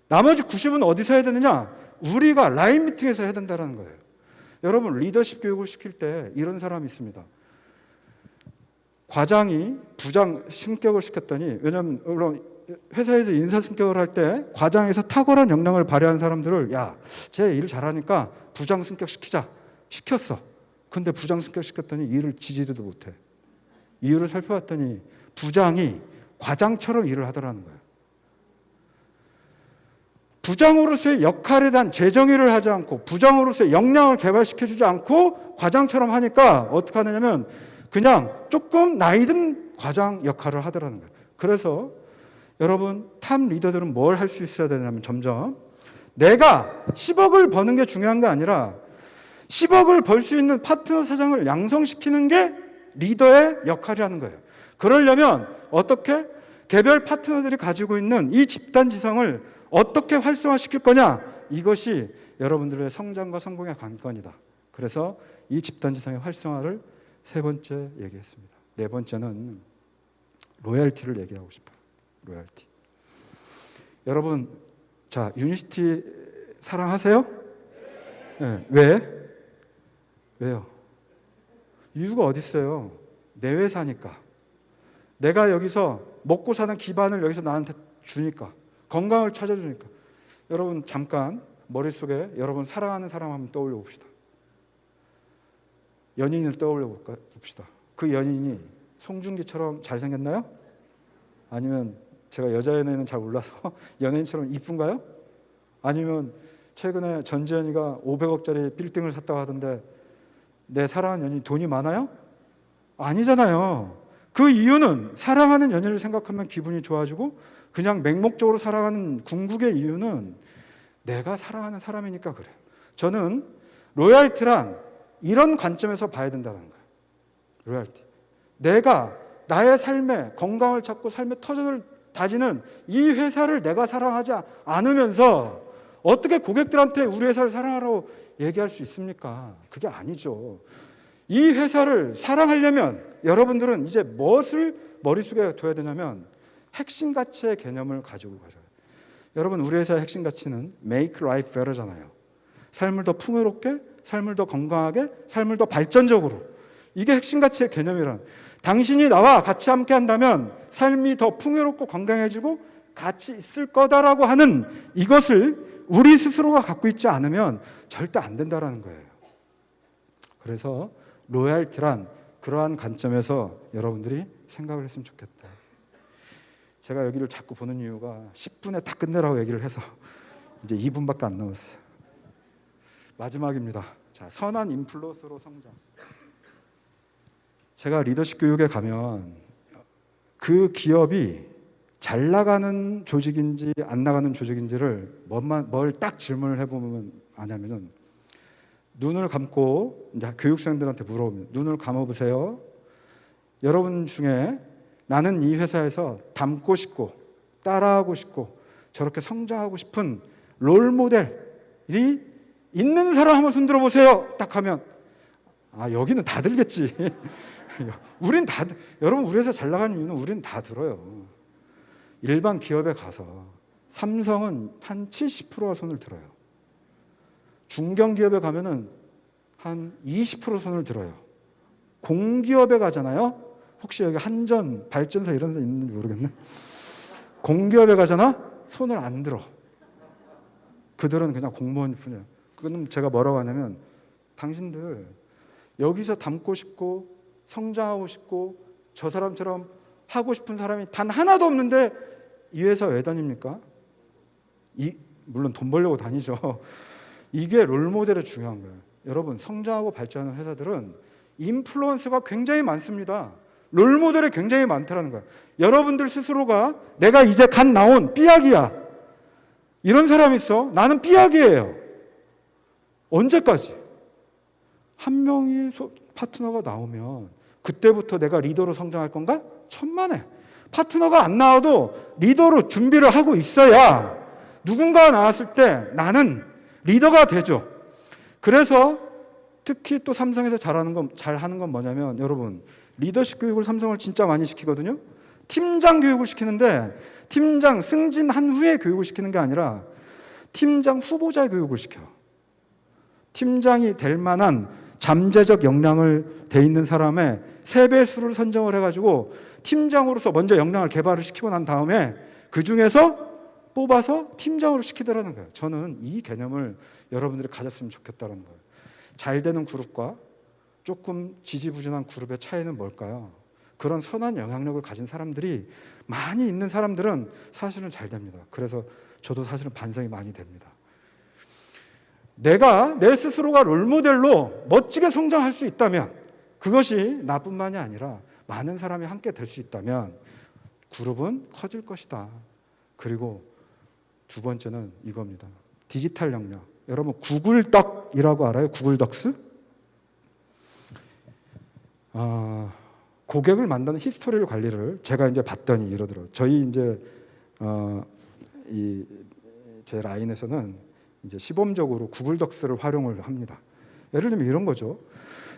나머지 90은 어디서 해야 되느냐? 우리가 라인 미팅에서 해야 된다는 거예요. 여러분 리더십 교육을 시킬 때 이런 사람이 있습니다. 과장이 부장 승격을 시켰더니, 왜냐하면 물론 회사에서 인사 승격을 할 때 과장에서 탁월한 역량을 발휘한 사람들을 야, 쟤 일 잘하니까 부장 승격시키자 시켰어. 근데 부장 승격시켰더니 일을 지지도 못해. 이유를 살펴봤더니 부장이 과장처럼 일을 하더라는 거예요. 부장으로서의 역할에 대한 재정의를 하지 않고 부장으로서의 역량을 개발시켜주지 않고 과장처럼 하니까 어떻게 하느냐면 그냥 조금 나이든 과장 역할을 하더라는 거예요. 그래서 여러분 탑 리더들은 뭘 할 수 있어야 되냐면 점점 내가 10억을 버는 게 중요한 게 아니라 10억을 벌 수 있는 파트너 사장을 양성시키는 게 리더의 역할이라는 거예요. 그러려면 어떻게? 개별 파트너들이 가지고 있는 이 집단 지성을 어떻게 활성화시킬 거냐, 이것이 여러분들의 성장과 성공의 관건이다. 그래서 이 집단 지성의 활성화를 세 번째 얘기했습니다. 네 번째는 로열티를 얘기하고 싶어요. 로열티. 여러분, 자, 유니시티 사랑하세요? 네. 왜요? 이유가 어디 있어요? 내 회사니까. 내가 여기서 먹고 사는 기반을 여기서 나한테 주니까, 건강을 찾아주니까. 여러분, 잠깐 머릿속에 여러분 사랑하는 사람 한번 떠올려 봅시다. 연인을 떠올려 봅시다. 그 연인이 송중기처럼 잘생겼나요? 아니면 제가 여자 연예인은 잘 몰라서 연예인처럼 이쁜가요? 아니면 최근에 전지현이가 500억짜리 빌딩을 샀다고 하던데 내 사랑하는 연인이 돈이 많아요? 아니잖아요. 그 이유는 사랑하는 연인을 생각하면 기분이 좋아지고 그냥 맹목적으로 사랑하는 궁극의 이유는 내가 사랑하는 사람이니까 그래요. 저는 로열티란 이런 관점에서 봐야 된다는 거예요. 로열티. 내가 나의 삶에 건강을 찾고 삶의 터전을 다지는 이 회사를 내가 사랑하지 않으면서 어떻게 고객들한테 우리 회사를 사랑하라고 얘기할 수 있습니까? 그게 아니죠. 이 회사를 사랑하려면 여러분들은 이제 무엇을 머릿속에 둬야 되냐면 핵심 가치의 개념을 가지고 가져요. 여러분, 우리 회사의 핵심 가치는 Make Life Better잖아요. 삶을 더 풍요롭게, 삶을 더 건강하게, 삶을 더 발전적으로. 이게 핵심 가치의 개념이란. 당신이 나와 같이 함께 한다면 삶이 더 풍요롭고 건강해지고 가치 있을 거다라고 하는 이것을 우리 스스로가 갖고 있지 않으면 절대 안 된다라는 거예요. 그래서 로열티란 그러한 관점에서 여러분들이 생각을 했으면 좋겠다. 제가 여기를 자꾸 보는 이유가 10분에 다 끝내라고 얘기를 해서 이제 2분밖에 안 남았어요. 마지막입니다. 자, 선한 인플루언서로 성장. 제가 리더십 교육에 가면 그 기업이 잘 나가는 조직인지 안 나가는 조직인지를 뭘 딱 질문을 해보면 아냐면은 눈을 감고 이제 교육생들한테 물어보면 눈을 감아보세요. 여러분 중에 나는 이 회사에서 닮고 싶고 따라하고 싶고 저렇게 성장하고 싶은 롤모델이 있는 사람 한번 손들어 보세요. 딱 하면 여기는 다 들겠지. 우린 다, 여러분 우리 회사 잘 나가는 이유는 우린 다 들어요. 일반 기업에 가서 삼성은 한 70%가 손을 들어요. 중견기업에 가면은 한 20% 손을 들어요. 공기업에 가잖아요. 혹시 여기 한전, 발전사 이런 데 있는지 모르겠네. 공기업에 가잖아? 손을 안 들어. 그들은 그냥 공무원일 뿐이에요. 그럼 제가 뭐라고 하냐면 당신들 여기서 닮고 싶고 성장하고 싶고 저 사람처럼 하고 싶은 사람이 단 하나도 없는데 이 회사 왜 다닙니까? 물론 돈 벌려고 다니죠. 이게 롤모델이 중요한 거예요. 여러분, 성장하고 발전하는 회사들은 인플루언서가 굉장히 많습니다. 롤모델이 굉장히 많다는 거예요. 여러분들 스스로가 내가 이제 갓 나온 삐약이야. 이런 사람이 있어. 나는 삐약이에요. 언제까지? 한 명이 파트너가 나오면 그때부터 내가 리더로 성장할 건가? 천만에. 파트너가 안 나와도 리더로 준비를 하고 있어야 누군가가 나왔을 때 나는 리더가 되죠. 그래서 특히 또 삼성에서 잘하는 건 뭐냐면 여러분 리더십 교육을 삼성을 진짜 많이 시키거든요. 팀장 교육을 시키는데 팀장 승진한 후에 교육을 시키는 게 아니라 팀장 후보자 교육을 시켜요. 팀장이 될 만한 잠재적 역량을 돼 있는 사람의 3배수를 선정을 해가지고 팀장으로서 먼저 역량을 개발을 시키고 난 다음에 그 중에서 뽑아서 팀장으로 시키더라는 거예요. 저는 이 개념을 여러분들이 가졌으면 좋겠다는 거예요. 잘 되는 그룹과 조금 지지부진한 그룹의 차이는 뭘까요? 그런 선한 영향력을 가진 사람들이 많이 있는 사람들은 사실은 잘 됩니다. 그래서 저도 사실은 반성이 많이 됩니다. 내가 내 스스로가 롤모델로 멋지게 성장할 수 있다면 그것이 나뿐만이 아니라 많은 사람이 함께 될 수 있다면 그룹은 커질 것이다. 그리고 두 번째는 이겁니다. 디지털 역량. 여러분 구글덕이라고 알아요? 구글덕스? 고객을 만드는 히스토리를 관리를 제가 이제 봤더니 이러더라고요. 저희 이제 이 제 라인에서는 이제 시범적으로 구글 덕스를 활용을 합니다. 예를 들면 이런 거죠.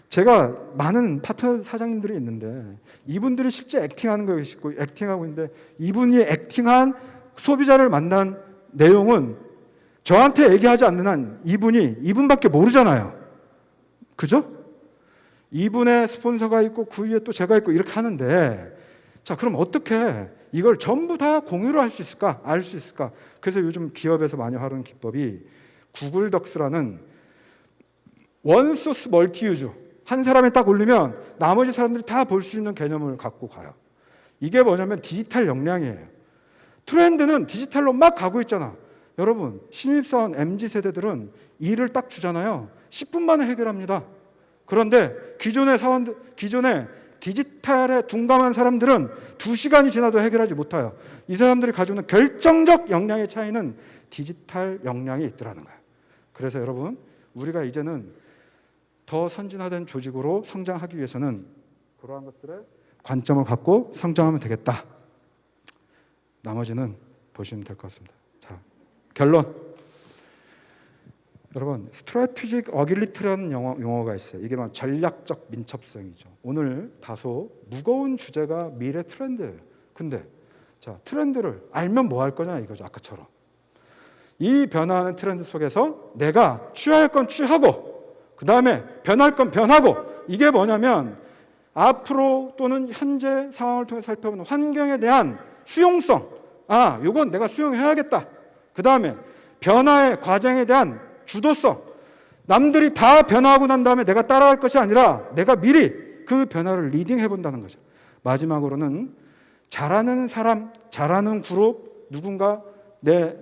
제가 많은 파트너 사장님들이 있는데 이분들이 실제 액팅하는 거 있고 액팅하고 있는데 이분이 액팅한 소비자를 만난 내용은 저한테 얘기하지 않는 한 이분밖에 모르잖아요. 그죠? 이분의 스폰서가 있고 그 위에 또 제가 있고 이렇게 하는데, 자, 그럼 어떻게 이걸 전부 다 공유를 할 수 있을까? 알 수 있을까? 그래서 요즘 기업에서 많이 활용하는 기법이 구글 덕스라는 원소스 멀티 유즈, 한 사람이 딱 올리면 나머지 사람들이 다 볼 수 있는 개념을 갖고 가요. 이게 뭐냐면 디지털 역량이에요. 트렌드는 디지털로 막 가고 있잖아. 여러분, 신입사원 MZ세대들은 일을 딱 주잖아요. 10분 만에 해결합니다. 그런데 기존의 디지털에 둔감한 사람들은 2시간이 지나도 해결하지 못해요. 이 사람들이 가지고 있는 결정적 역량의 차이는 디지털 역량이 있더라는 거예요. 그래서 여러분, 우리가 이제는 더 선진화된 조직으로 성장하기 위해서는 그러한 것들의 관점을 갖고 성장하면 되겠다. 나머지는 보시면 될 것 같습니다. 자, 결론. 여러분, 스트래티직 어길리티라는 용어가 있어요. 이게 막 전략적 민첩성이죠. 오늘 다소 무거운 주제가 미래 트렌드예요. 근데 자, 트렌드를 알면 뭐 할 거냐 이거죠. 아까처럼. 이 변화하는 트렌드 속에서 내가 취할 건 취하고 그 다음에 변할 건 변하고, 이게 뭐냐면 앞으로 또는 현재 상황을 통해 살펴보는 환경에 대한 수용성. 아, 이건 내가 수용해야겠다. 그 다음에 변화의 과정에 대한 주도성. 남들이 다 변화하고 난 다음에 내가 따라갈 것이 아니라 내가 미리 그 변화를 리딩해 본다는 거죠. 마지막으로는 잘하는 사람, 잘하는 그룹, 누군가 내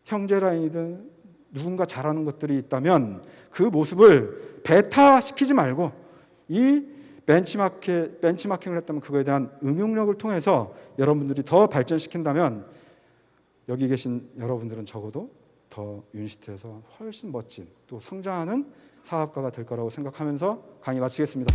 형제 라인이든 누군가 잘하는 것들이 있다면 그 모습을 베타시키지 말고 이 벤치마킹을 했다면 그거에 대한 응용력을 통해서 여러분들이 더 발전시킨다면 여기 계신 여러분들은 적어도 더 유니시티에서 훨씬 멋진 또 성장하는 사업가가 될 거라고 생각하면서 강의 마치겠습니다.